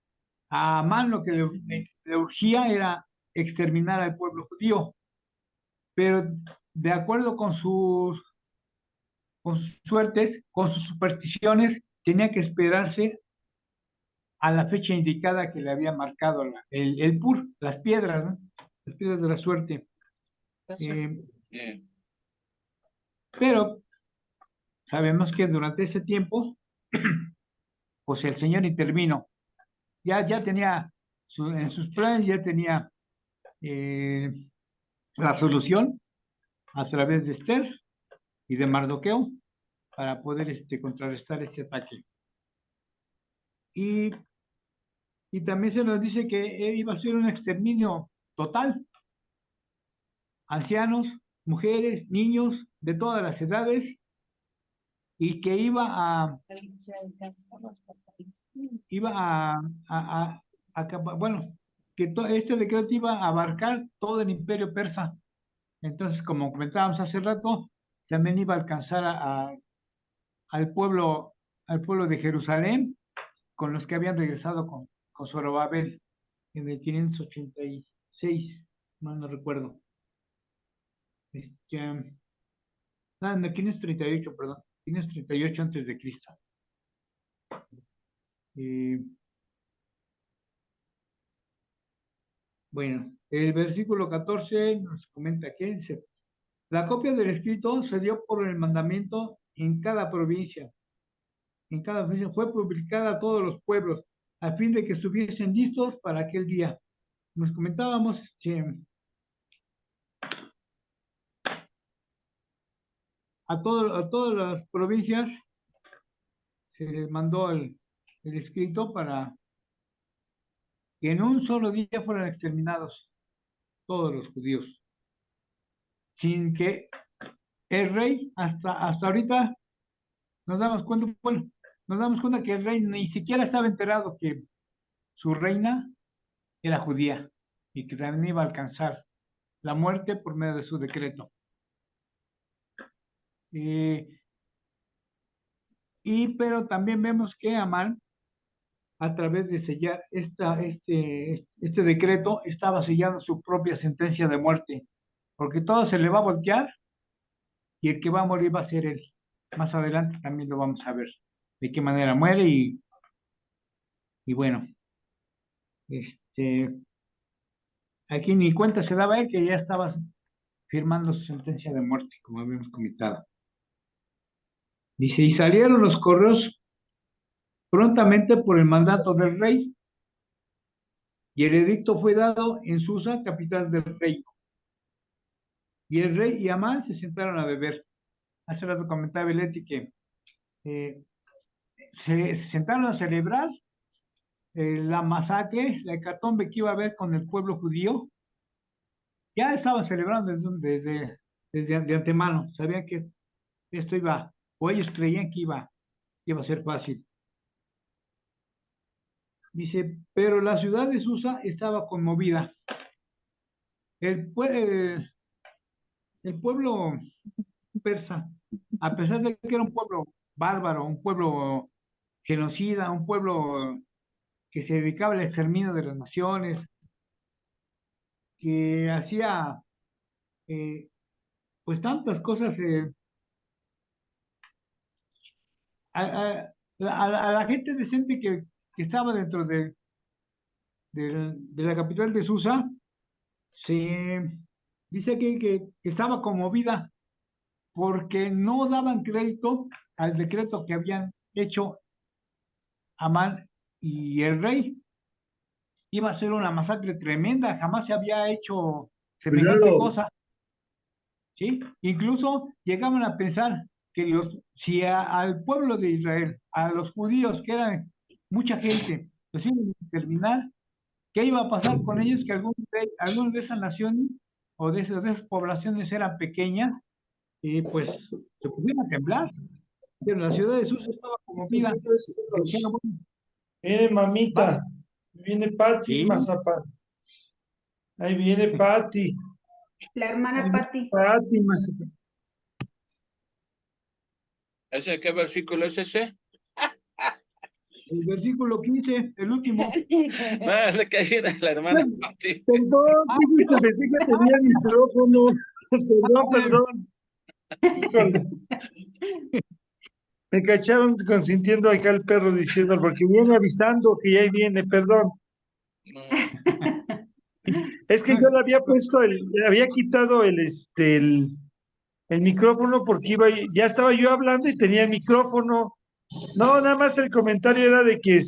A Amán lo que le urgía era exterminar al pueblo judío, pero de acuerdo con sus suertes, con sus supersticiones, tenía que esperarse a la fecha indicada que le había marcado el Pur, las piedras, ¿no? Las piedras de la suerte. Bien. Pero sabemos que durante ese tiempo, pues el Señor intervino. Ya tenía en sus planes, ya tenía eh, la solución a través de Esther y de Mardoqueo para poder contrarrestar ese ataque. Y, y también se nos dice que iba a ser un exterminio total. Ancianos, mujeres, niños de todas las edades, y que bueno, que este decreto iba a abarcar todo el imperio persa. Entonces, como comentábamos hace rato, también iba a alcanzar al pueblo, de Jerusalén, con los que habían regresado con Zorobabel en el 586, mal no recuerdo. En el 538, perdón, 538 antes de Cristo. Bueno, el versículo 14 nos comenta que dice, la copia del escrito se dio por el mandamiento en cada provincia. En cada provincia fue publicada a todos los pueblos, a fin de que estuviesen listos para aquel día. Nos comentábamos, a todas las provincias se les mandó el escrito para que en un solo día fueran exterminados todos los judíos, sin que el rey, hasta ahorita nos damos cuenta, bueno, nos damos cuenta que el rey ni siquiera estaba enterado que su reina era judía y que también iba a alcanzar la muerte por medio de su decreto. Pero también vemos que Amán, a través de sellar este decreto, estaba sellando su propia sentencia de muerte, porque todo se le va a voltear y el que va a morir va a ser él. Más adelante también lo vamos a ver de qué manera muere y bueno, aquí ni cuenta se daba él que ya estaba firmando su sentencia de muerte, como habíamos comentado. Dice, y salieron los correos prontamente por el mandato del rey, y el edicto fue dado en Susa, capital del reino. Y el rey y Amán se sentaron a beber. Hace rato comentaba Leti que se sentaron a celebrar la masacre, la hecatombe que iba a haber con el pueblo judío. Ya estaban celebrando desde de antemano. Sabían que esto iba, o ellos creían que iba a ser fácil. Dice, pero la ciudad de Susa estaba conmovida. El pueblo persa, a pesar de que era un pueblo bárbaro, un pueblo genocida, un pueblo que se dedicaba al exterminio de las naciones, que hacía pues tantas cosas a la gente decente que estaba dentro de la capital de Susa, se dice que estaba conmovida porque no daban crédito al decreto que habían hecho Amán y el rey. Iba a ser una masacre tremenda, jamás se había hecho semejante cosa, ¿sí? Incluso llegaban a pensar que si al pueblo de Israel, a los judíos, que eran mucha gente, los iban a exterminar, ¿qué iba a pasar con ellos? Que algunas de esas naciones o de esas poblaciones eran pequeñas, y pues se pusieron a temblar. Pero la ciudad de Jesús estaba conmovida. Dijeron, bueno, Viene mamita, viene Pati sí, Mazapán. Ahí viene Pati. La hermana Pati. Pati Mazapán. ¿Ese qué versículo es ese? el versículo 15, el último. Le caí de la hermana Pati. Perdón, pensé que tenía el micrófono. Perdón. Híjole. Me cacharon consintiendo acá el perro diciendo, porque viene avisando que ya viene, perdón. No. Es que yo le había puesto le había quitado el micrófono porque ya estaba yo hablando y tenía el micrófono. No, nada más el comentario era de que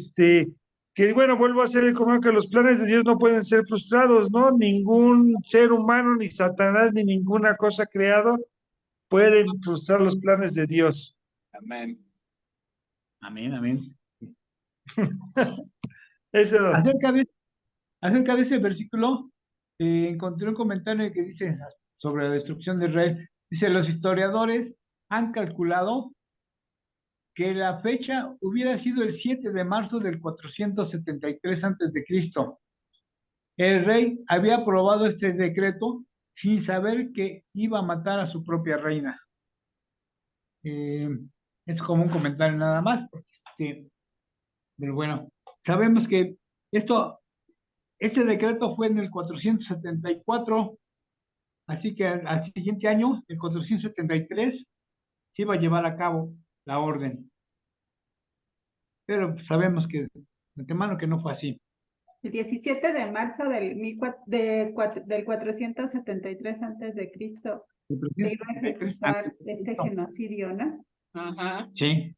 bueno, vuelvo a hacer el comentario que los planes de Dios no pueden ser frustrados, ¿no? Ningún ser humano, ni Satanás, ni ninguna cosa creado pueden frustrar los planes de Dios. Amén. Amén, amén. Eso. Acerca de ese versículo, encontré un comentario que dice sobre la destrucción de Israel. Dice, los historiadores han calculado que la fecha hubiera sido el 7 de marzo del 473 antes de Cristo. El rey había aprobado este decreto sin saber que iba a matar a su propia reina. Es como un comentario nada más, pero bueno, sabemos que este decreto fue en el 474 Así que al siguiente año, el 473, se iba a llevar a cabo la orden. Pero sabemos que de antemano que no fue así. El 17 de marzo del 473 antes de Cristo se iba a ejecutar este genocidio, ¿no? Ajá. Sí,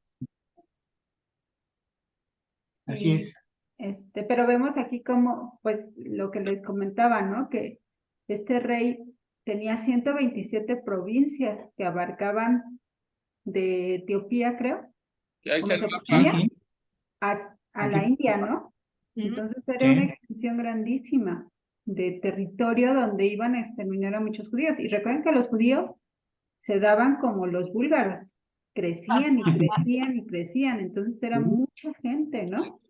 así Y, es. pero vemos aquí como, pues, lo que les comentaba, ¿no? Que este rey tenía 127 provincias que abarcaban de Etiopía, creo, Y ahí o está el Sí, mapa. Mesopotamia, sí, a la India, ¿no? Ujú. Entonces era una sí. extensión grandísima de territorio donde iban a exterminar a muchos judíos. Y recuerden que los judíos se daban como los búlgaros, crecían y crecían y crecían, entonces era mucha gente, ¿no?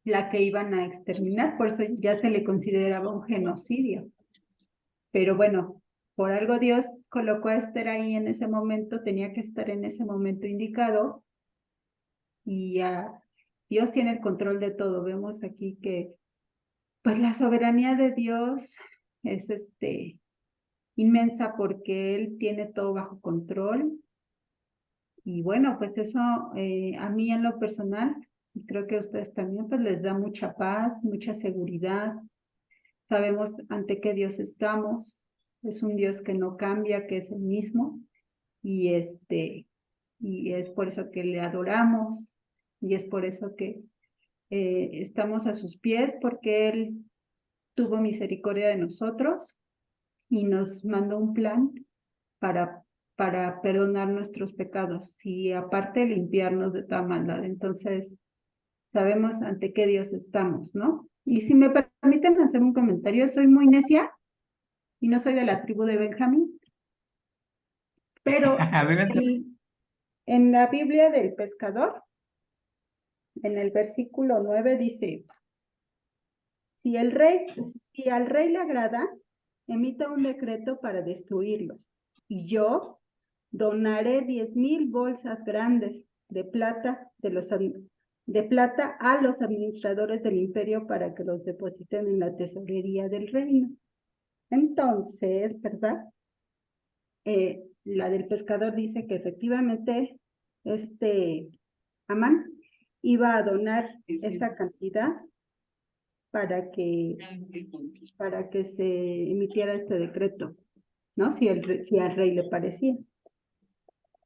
La que iban a exterminar, por eso ya se le consideraba un genocidio. Pero bueno, por algo Dios colocó a Esther ahí en ese momento, tenía que estar en ese momento indicado, y Dios tiene el control de todo. Vemos aquí que pues la soberanía de Dios es inmensa porque Él tiene todo bajo control. Y bueno, pues eso a mí en lo personal, y creo que a ustedes también, pues les da mucha paz, mucha seguridad. Sabemos ante qué Dios estamos. Es un Dios que no cambia, que es el mismo. Y y es por eso que le adoramos. Y es por eso que estamos a sus pies, porque Él tuvo misericordia de nosotros y nos mandó un plan para, para perdonar nuestros pecados y aparte limpiarnos de toda maldad. Entonces, sabemos ante qué Dios estamos, ¿no? Y si me permiten hacer un comentario, soy muy necia y no soy de la tribu de Benjamín, pero Adelante. en la Biblia del pescador, en el versículo 9 dice, si al rey le agrada, emita un decreto para destruirlos, y yo donaré 10,000 bolsas grandes de plata de plata a los administradores del imperio para que los depositen en la tesorería del reino. Entonces, ¿verdad? La del pescador dice que efectivamente Amán iba a donar esa cantidad para que se emitiera este decreto, ¿no? Si al rey le parecía.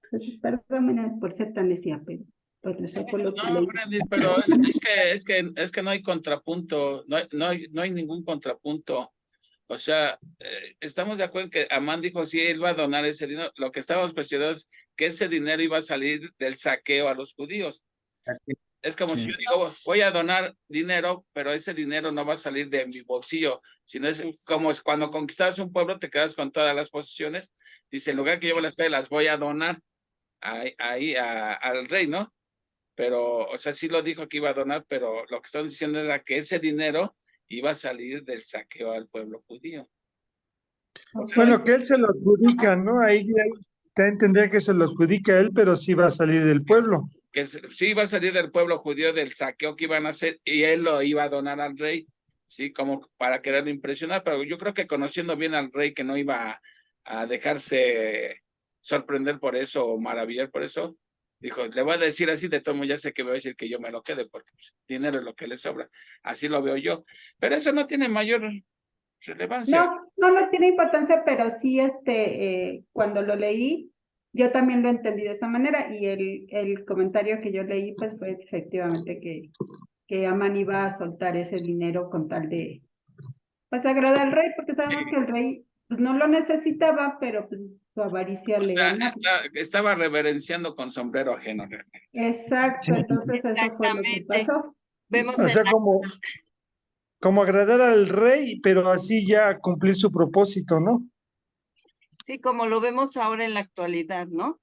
Entonces, perdónenme por ser tan necia, pero pues eso fue lo que No, leí. Brandy, pero es que no hay contrapunto, no hay ningún contrapunto. O sea, estamos de acuerdo en que Amán dijo, sí, él va a donar ese dinero. Lo que estábamos cuestionando es que ese dinero iba a salir del saqueo a los judíos. Es como si yo digo, voy a donar dinero, pero ese dinero no va a salir de mi bolsillo, sino es como es cuando conquistabas un pueblo, te quedas con todas las posesiones. Dice, en lugar que yo las pague, las voy a donar al rey, ¿no? Pero, o sea, sí lo dijo que iba a donar, pero lo que están diciendo era que ese dinero iba a salir del saqueo al pueblo judío. O sea, Bueno, que él se lo adjudica, ¿no? Ahí te entender que se lo adjudica a él, pero sí va a salir del pueblo. que sí iba a salir del pueblo judío del saqueo que iban a hacer y él lo iba a donar al rey, sí, como para quererlo impresionar, pero yo creo que conociendo bien al rey que no iba a dejarse sorprender por eso o maravillar por eso, dijo, le voy a decir así, de todo modo ya sé que me va a decir que yo me lo quede porque pues, dinero es lo que le sobra, así lo veo yo, pero eso no tiene mayor relevancia. No tiene importancia, pero sí cuando lo leí, yo también lo entendí de esa manera, y el comentario que yo leí, pues fue efectivamente que Amán iba a soltar ese dinero con tal de, pues, agradar al rey, porque sabemos que el rey pues, no lo necesitaba, pero pues, su avaricia O le sea, ganaba. estaba reverenciando con sombrero ajeno realmente. Exacto, entonces eso fue lo que Exactamente. pasó. Vemos O en sea, como agradar al rey, pero así ya cumplir su propósito, ¿no? sí, como lo vemos ahora en la actualidad, ¿no?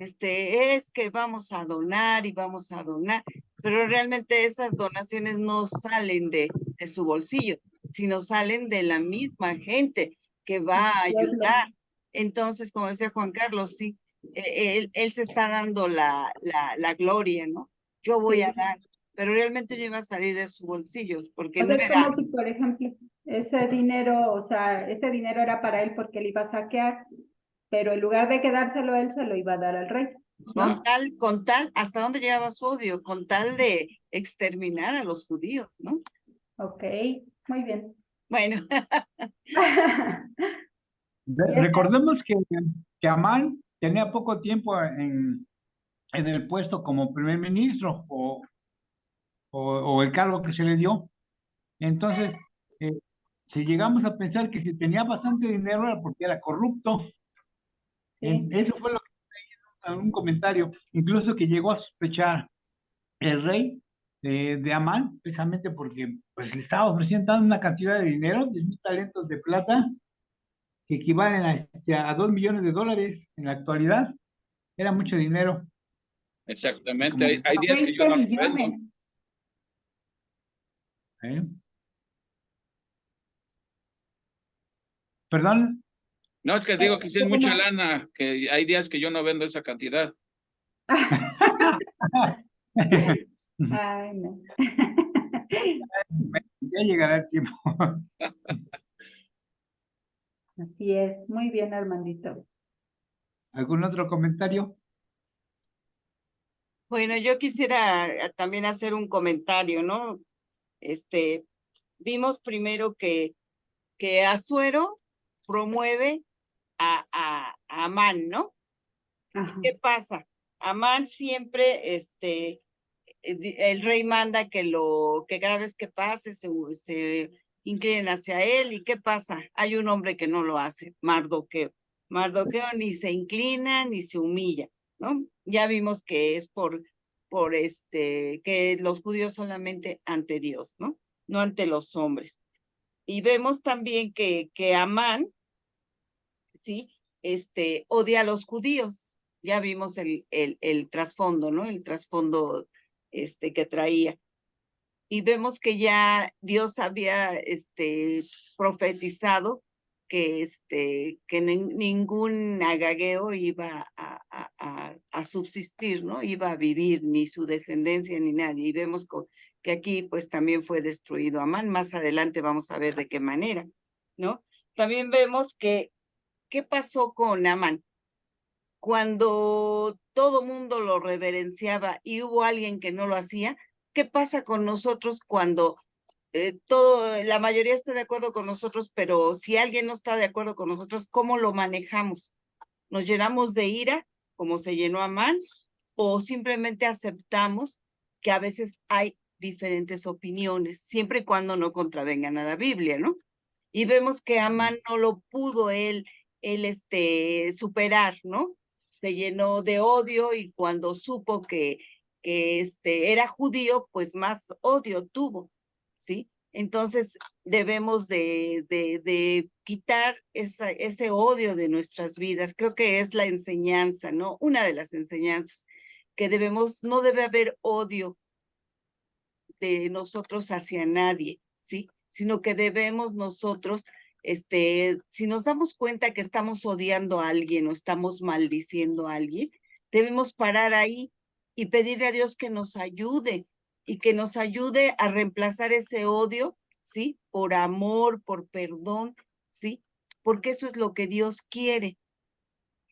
Es que vamos a donar y vamos a donar, pero realmente esas donaciones no salen de su bolsillo, sino salen de la misma gente que va a ayudar. Entonces, como decía Juan Carlos, sí, él se está dando la gloria, ¿no? Yo voy a dar, pero realmente no iba a salir de su bolsillo, porque O no sea, es era, como si, por ejemplo, ese dinero, o sea, ese dinero era para él porque él iba a saquear, pero en lugar de quedárselo él, se lo iba a dar al rey, ¿no? Con tal, ¿hasta dónde llegaba su odio? Con tal de exterminar a los judíos, ¿no? Ok, muy bien. Bueno, Y ese- Recordemos que Amán tenía poco tiempo en el puesto como primer ministro o el cargo que se le dio. Entonces, eh, si llegamos a pensar que si tenía bastante dinero era porque era corrupto. sí, Eso fue lo que en un comentario, incluso que llegó a sospechar el rey de Amán, precisamente porque pues, le estaba ofreciendo una cantidad de dinero, 10,000 talentos de plata, que equivalen a 2 millones de dólares en la actualidad. Era mucho dinero. Y Exactamente, como, hay días que yo 20 no lo vendo. millones. ¿eh? Perdón. No, es que digo que sí es mucha lana, que hay días que yo no vendo esa cantidad. Ay, no. Ya llegará el tiempo. Así es, muy bien, Armandito. ¿Algún otro comentario? bueno, yo quisiera también hacer un comentario, ¿no? Vimos primero que Asuero promueve a Amán, ¿no? Ajá. ¿Qué pasa? Amán siempre, el rey manda que cada vez que pase se inclinen hacia él. ¿Y qué pasa? Hay un hombre que no lo hace, Mardoqueo. Mardoqueo ni se inclina ni se humilla, ¿no? Ya vimos que es que los judíos solamente ante Dios, ¿no? No ante los hombres. Y vemos también que Amán, ¿sí? Odia a los judíos. Ya vimos el trasfondo, ¿no? El trasfondo que traía. Y vemos que ya Dios había profetizado que ningún agageo iba a subsistir, ¿no? Iba a vivir, ni su descendencia, ni nadie. Y vemos que aquí pues también fue destruido Amán. Más adelante vamos a ver de qué manera, ¿no? También vemos ¿qué pasó con Amán? Cuando todo mundo lo reverenciaba y hubo alguien que no lo hacía, ¿qué pasa con nosotros cuando la mayoría está de acuerdo con nosotros, pero si alguien no está de acuerdo con nosotros, ¿cómo lo manejamos? ¿Nos llenamos de ira, como se llenó Amán, o simplemente aceptamos que a veces hay diferentes opiniones, siempre y cuando no contravengan a la Biblia, ¿no? Y vemos que Amán no lo pudo superar, ¿no? Se llenó de odio y cuando supo que era judío, pues más odio tuvo, ¿sí? Entonces debemos de quitar ese odio de nuestras vidas. Creo que es la enseñanza, ¿no? Una de las enseñanzas que no debe haber odio de nosotros hacia nadie, ¿sí? Sino que debemos nosotros, si nos damos cuenta que estamos odiando a alguien o estamos maldiciendo a alguien, debemos parar ahí y pedirle a Dios que nos ayude y que nos ayude a reemplazar ese odio, ¿sí? Por amor, por perdón, ¿sí? Porque eso es lo que Dios quiere.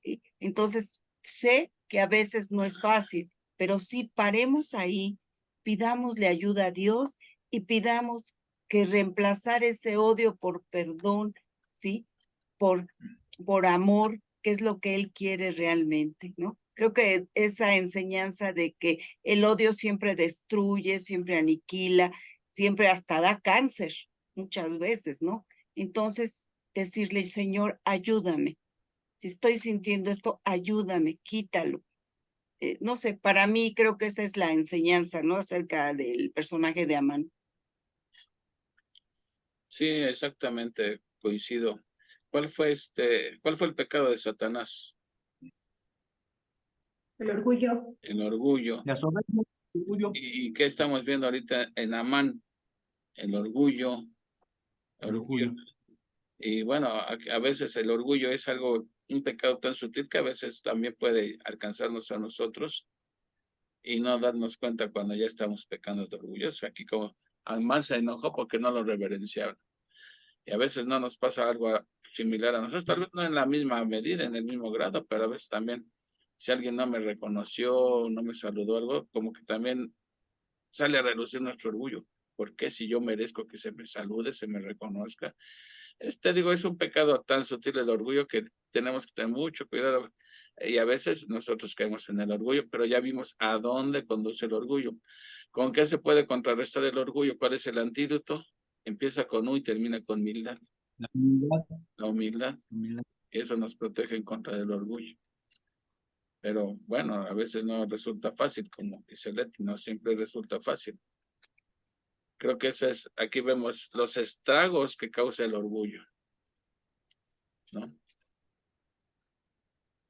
¿Sí? Entonces, sé que a veces no es fácil, pero sí paremos ahí, pidámosle ayuda a Dios y pidamos que reemplazar ese odio por perdón, ¿sí? Por, por amor, que es lo que Él quiere realmente, ¿no? Creo que esa enseñanza de que el odio siempre destruye, siempre aniquila, siempre hasta da cáncer, muchas veces, ¿no? Entonces, decirle, Señor, ayúdame. Si estoy sintiendo esto, ayúdame, quítalo. No sé, para mí creo que esa es la enseñanza, ¿no? Acerca del personaje de Amán. Sí, exactamente, coincido. ¿Cuál fue el pecado de Satanás? El orgullo. El orgullo. La soberbia, el orgullo. ¿Y qué estamos viendo ahorita en Amán? El orgullo, El orgullo. Y bueno, a veces el orgullo es un pecado tan sutil que a veces también puede alcanzarnos a nosotros y no darnos cuenta cuando ya estamos pecando de orgullo. Aquí como Amán se enojó porque no lo reverenciaban. Y a veces no nos pasa algo similar a nosotros, tal vez no en la misma medida, en el mismo grado, pero a veces también, si alguien no me reconoció, no me saludó algo, como que también sale a relucir nuestro orgullo. ¿Por qué si yo merezco que se me salude, se me reconozca? Digo, es un pecado tan sutil el orgullo que tenemos que tener mucho cuidado. Y a veces nosotros caemos en el orgullo, pero ya vimos a dónde conduce el orgullo. ¿Con qué se puede contrarrestar el orgullo? ¿Cuál es el antídoto? Empieza con U y termina con humildad. La humildad, La humildad. la humildad. Eso nos protege en contra del orgullo. Pero bueno, a veces no resulta fácil, como dice Leti, no siempre resulta fácil. Creo que aquí vemos los estragos que causa el orgullo, ¿no?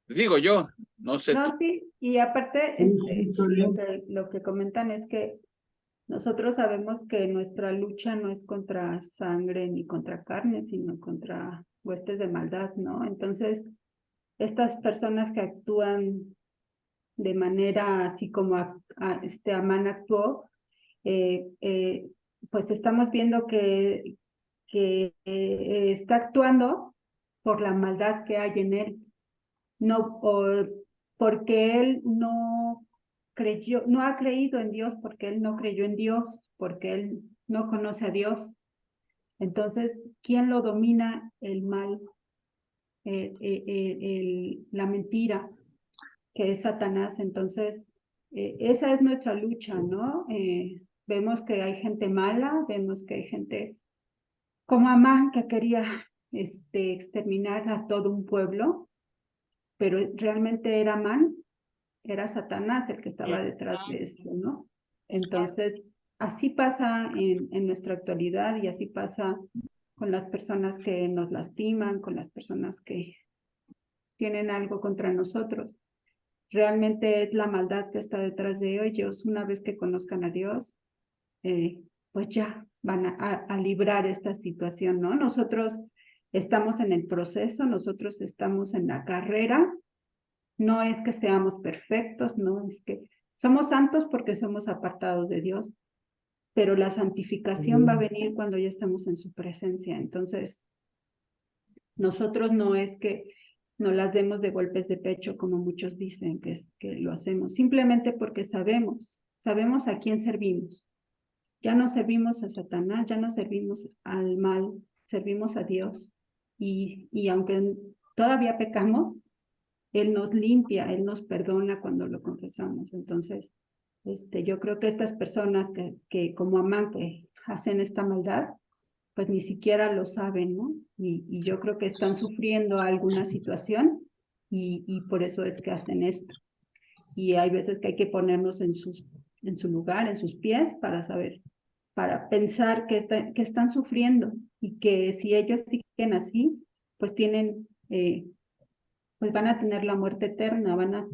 Digo yo, no sé tú. No, sí, y aparte, Sí, sí, está bien. lo que comentan es que nosotros sabemos que nuestra lucha no es contra sangre ni contra carne, sino contra huestes de maldad, ¿no? Entonces, estas personas que actúan de manera así como Amán actuó, pues estamos viendo que está actuando por la maldad que hay en él, no porque él no creyó, no ha creído en Dios, porque él no creyó en Dios, porque él no conoce a Dios. Entonces, ¿quién lo domina? El mal, la mentira, que es Satanás. Entonces, esa es nuestra lucha, ¿no? Vemos que hay gente mala, vemos que hay gente como Amán que quería exterminar a todo un pueblo, pero realmente era Amán, era Satanás el que estaba detrás de esto, ¿no? Entonces, así pasa en nuestra actualidad y así pasa con las personas que nos lastiman, con las personas que tienen algo contra nosotros. Realmente es la maldad que está detrás de ellos. Una vez que conozcan a Dios, pues ya van a librar esta situación, ¿no? Nosotros estamos en el proceso, nosotros estamos en la carrera. No es que seamos perfectos, no es que somos santos porque somos apartados de Dios, pero la santificación va a venir cuando ya estamos en su presencia. Entonces, nosotros no es que nos las demos de golpes de pecho, como muchos dicen que lo hacemos, simplemente porque sabemos a quién servimos. Ya no servimos a Satanás, ya no servimos al mal, servimos a Dios. Y aunque todavía pecamos, Él nos limpia, Él nos perdona cuando lo confesamos. Entonces, yo creo que estas personas que como Amán, que hacen esta maldad, pues ni siquiera lo saben, ¿no? Y yo creo que están sufriendo alguna situación y por eso es que hacen esto. Y hay veces que hay que ponernos en su lugar, en sus pies, para saber, para pensar que están sufriendo y que si ellos siguen así, pues pues van a tener la muerte eterna, van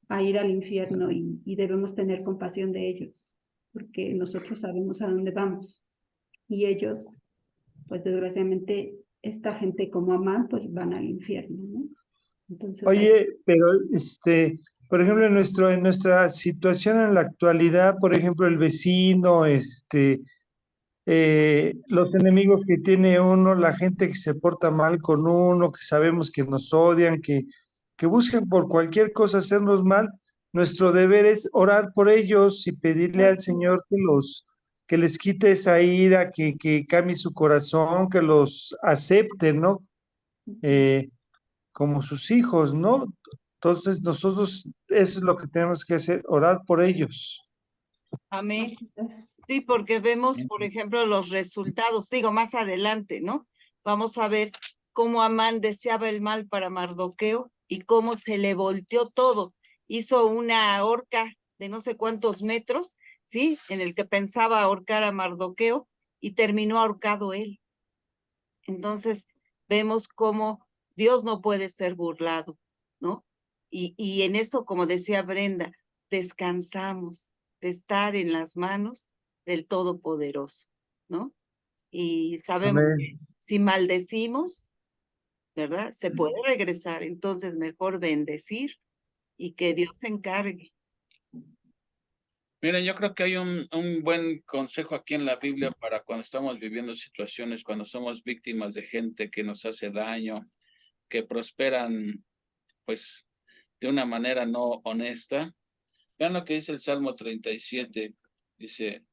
a ir al infierno y debemos tener compasión de ellos, porque nosotros sabemos a dónde vamos. Y ellos, pues desgraciadamente, esta gente como Amán, pues van al infierno, ¿no? Entonces, Oye, pero por ejemplo, en nuestra situación en la actualidad, por ejemplo, el vecino, los enemigos que tiene uno, la gente que se porta mal con uno, que sabemos que nos odian, que buscan por cualquier cosa hacernos mal, nuestro deber es orar por ellos y pedirle al Señor que les quite esa ira, que cambie su corazón, que los acepte, ¿no? Como sus hijos, ¿no? Entonces nosotros eso es lo que tenemos que hacer, orar por ellos. Amén. Sí, porque vemos, por ejemplo, los resultados, digo, más adelante, ¿no? Vamos a ver cómo Amán deseaba el mal para Mardoqueo y cómo se le volteó todo. Hizo una horca de no sé cuántos metros, ¿sí? En el que pensaba ahorcar a Mardoqueo y terminó ahorcado él. Entonces, vemos cómo Dios no puede ser burlado, ¿no? Y en eso, como decía Brenda, descansamos de estar en las manos del Todopoderoso, ¿no? Y sabemos que Amén. si maldecimos, ¿verdad? Se puede regresar, entonces mejor bendecir y que Dios se encargue. Miren, yo creo que hay un buen consejo aquí en la Biblia para cuando estamos viviendo situaciones, cuando somos víctimas de gente que nos hace daño, que prosperan, pues, de una manera no honesta. Vean lo que dice el Salmo 37. Dice,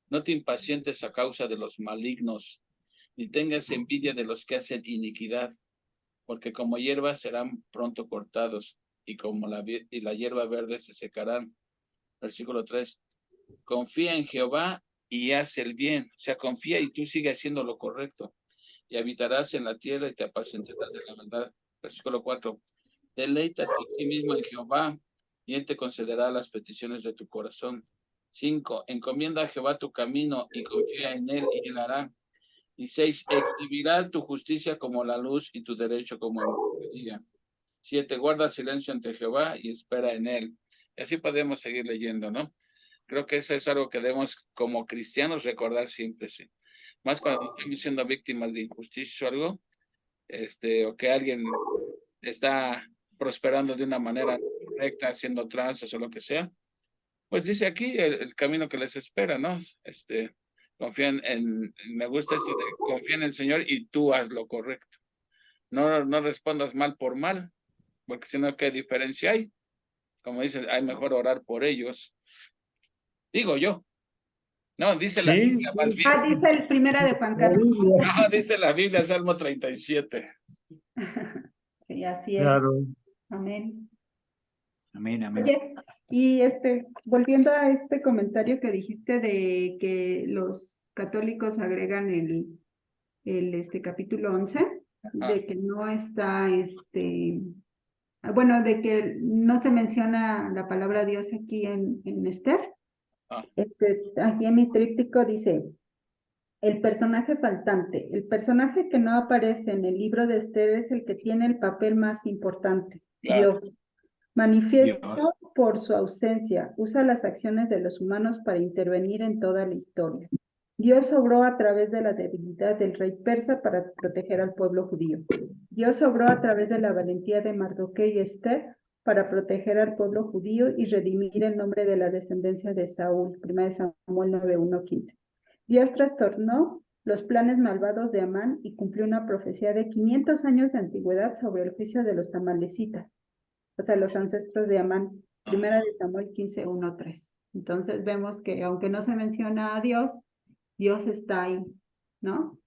no te impacientes a causa de los malignos, ni tengas envidia de los que hacen iniquidad, porque como hierba serán pronto cortados, y como la hierba verde se secarán. Versículo 3. Confía en Jehová y haz el bien. O sea, confía y tú sigue haciendo lo correcto. Y habitarás en la tierra y te apacentarás de la verdad. Versículo 4. Deleítate a ti mismo en Jehová y él te concederá las peticiones de tu corazón. 5. Encomienda a Jehová tu camino y confía en él y él hará. Y 6. Exhibirá tu justicia como la luz y tu derecho como el día. 7. Guarda silencio ante Jehová y espera en él. Y así podemos seguir leyendo, ¿no? Creo que eso es algo que debemos como cristianos recordar siempre, sí. Más cuando estamos siendo víctimas de injusticia o algo, o que alguien está prosperando de una manera correcta, haciendo tranzas o lo que sea, pues dice aquí el camino que les espera, ¿no? Confían me gusta esto de confía en el Señor y tú haz lo correcto. No respondas mal por mal, porque si no, ¿qué diferencia hay? Como dicen, hay mejor orar por ellos. Digo yo. No, dice la Sí, Biblia más sí, bien. Dice el primera de Juan la Carlos. Biblia. No, dice la Biblia, Salmo 37. Sí, así es. Claro. Amén. Amén, amén. Oye, y volviendo a este comentario que dijiste de que los católicos agregan el capítulo 11, de que no está, bueno, de que no se menciona la palabra Dios aquí en Esther. Ah. Aquí en mi tríptico dice, el personaje faltante, el personaje que no aparece en el libro de Esther es el que tiene el papel más importante, Claro. Dios. Manifiesto por su ausencia, usa las acciones de los humanos para intervenir en toda la historia. Dios obró a través de la debilidad del rey persa para proteger al pueblo judío. Dios obró a través de la valentía de Mardoqueo y Esther para proteger al pueblo judío y redimir el nombre de la descendencia de Saúl. 1 Samuel 9:1-15. Dios trastornó los planes malvados de Amán y cumplió una profecía de 500 años de antigüedad sobre el juicio de los amalecitas, o sea, los ancestros de Amán. 1 Samuel 15:1-3. Entonces vemos que aunque no se menciona a Dios, Dios está ahí, ¿no?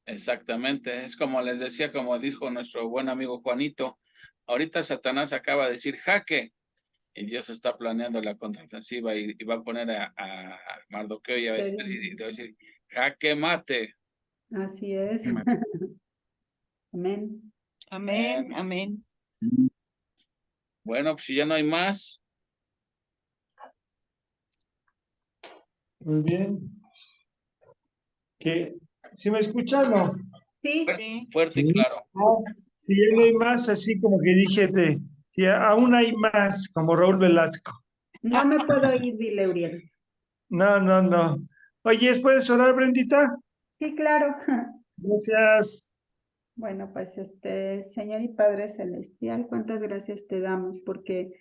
Exactamente. Es como les decía, como dijo nuestro buen amigo Juanito, ahorita Satanás acaba de decir jaque y Dios está planeando la contraofensiva y va a poner a Mardoqueo y a Esther y le va a decir jaque mate. Así es. Amén. Amén, amén. Bueno, pues si ya no hay más, Muy bien. ¿Sí me escuchan, no? Sí, Sí. fuerte y Sí. claro. Si ya no hay más, así como que dije, si aún hay más, como Raúl Velasco. no me puedo ir, dile Uriel. No, no, no. Oye, ¿puedes orar, Brendita? Sí, claro. Gracias. Bueno, pues Señor y Padre Celestial, cuántas gracias te damos porque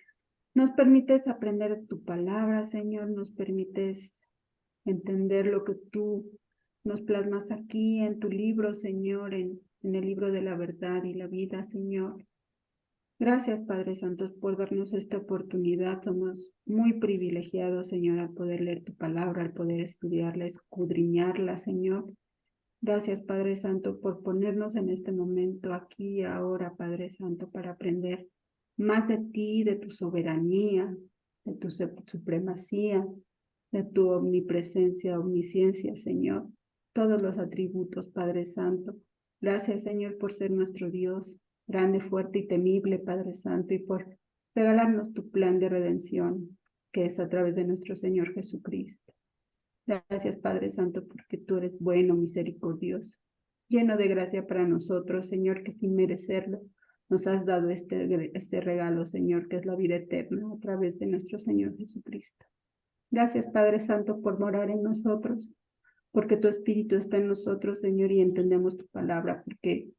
nos permites aprender tu palabra, Señor, nos permites entender lo que tú nos plasmas aquí en tu libro, Señor, en el libro de la verdad y la vida, Señor. Gracias, Padre Santo, por darnos esta oportunidad. Somos muy privilegiados, Señor, al poder leer tu palabra, al poder estudiarla, escudriñarla, Señor. Gracias, Padre Santo, por ponernos en este momento aquí, ahora, Padre Santo, para aprender más de ti, de tu soberanía, de tu supremacía, de tu omnipresencia, omnisciencia, Señor. Todos los atributos, Padre Santo. Gracias, Señor, por ser nuestro Dios, grande, fuerte y temible, Padre Santo, y por regalarnos tu plan de redención, que es a través de nuestro Señor Jesucristo. Gracias, Padre Santo, porque tú eres bueno, misericordioso, lleno de gracia para nosotros, Señor, que sin merecerlo nos has dado este regalo, Señor, que es la vida eterna a través de nuestro Señor Jesucristo. Gracias, Padre Santo, por morar en nosotros, porque tu Espíritu está en nosotros, Señor, y entendemos tu palabra, porque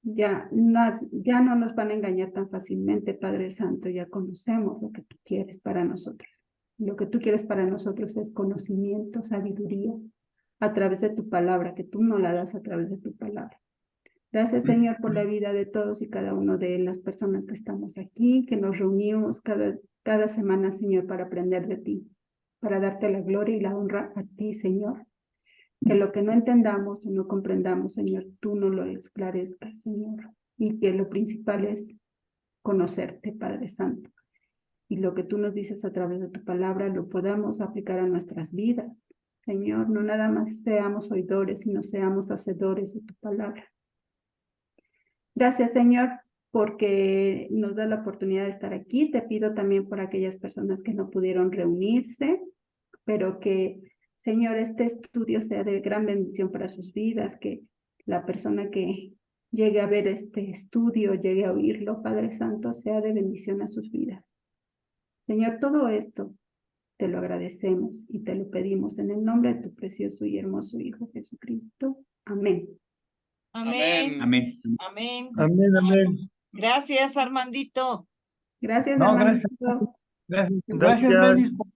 ya no nos van a engañar tan fácilmente, Padre Santo, ya conocemos lo que tú quieres para nosotros. Lo que tú quieres para nosotros es conocimiento, sabiduría, a través de tu palabra, que tú nos la das a través de tu palabra. Gracias, Señor, por la vida de todos y cada uno de las personas que estamos aquí, que nos reunimos cada semana, Señor, para aprender de ti, para darte la gloria y la honra a ti, Señor. Que lo que no entendamos o no comprendamos, Señor, tú nos lo esclarezcas, Señor. Y que lo principal es conocerte, Padre Santo. Y lo que tú nos dices a través de tu palabra lo podamos aplicar a nuestras vidas. Señor, no nada más seamos oidores, sino seamos hacedores de tu palabra. Gracias, Señor, porque nos da la oportunidad de estar aquí. Te pido también por aquellas personas que no pudieron reunirse, pero que, Señor, este estudio sea de gran bendición para sus vidas, que la persona que llegue a ver este estudio, llegue a oírlo, Padre Santo, sea de bendición a sus vidas. Señor, todo esto te lo agradecemos y te lo pedimos en el nombre de tu precioso y hermoso Hijo Jesucristo. Amén. Amén. Amén. Amén. Amén, amén. Gracias, Armandito. Gracias, No, hermanito. Gracias, Gracias. Belis, por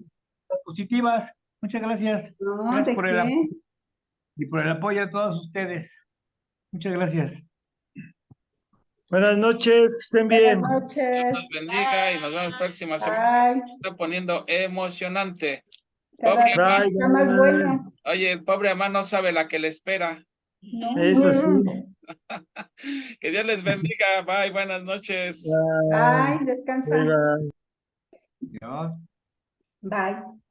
las positivas. Muchas gracias. No, Gracias ¿de por qué? y por el apoyo a todos ustedes. Muchas gracias. Buenas noches, que estén Buenas bien. Dios noches. nos bendiga y nos vemos la próxima semana. Bye. Se está poniendo emocionante. Cada Pobre vez Amán, Bye, está más bye. bueno. oye, el pobre Amán no sabe la que le espera. No. Eso sí. Que Dios les bendiga. Bye, buenas noches. Bye. Bye, descansa. Bye, bye. Dios. Bye.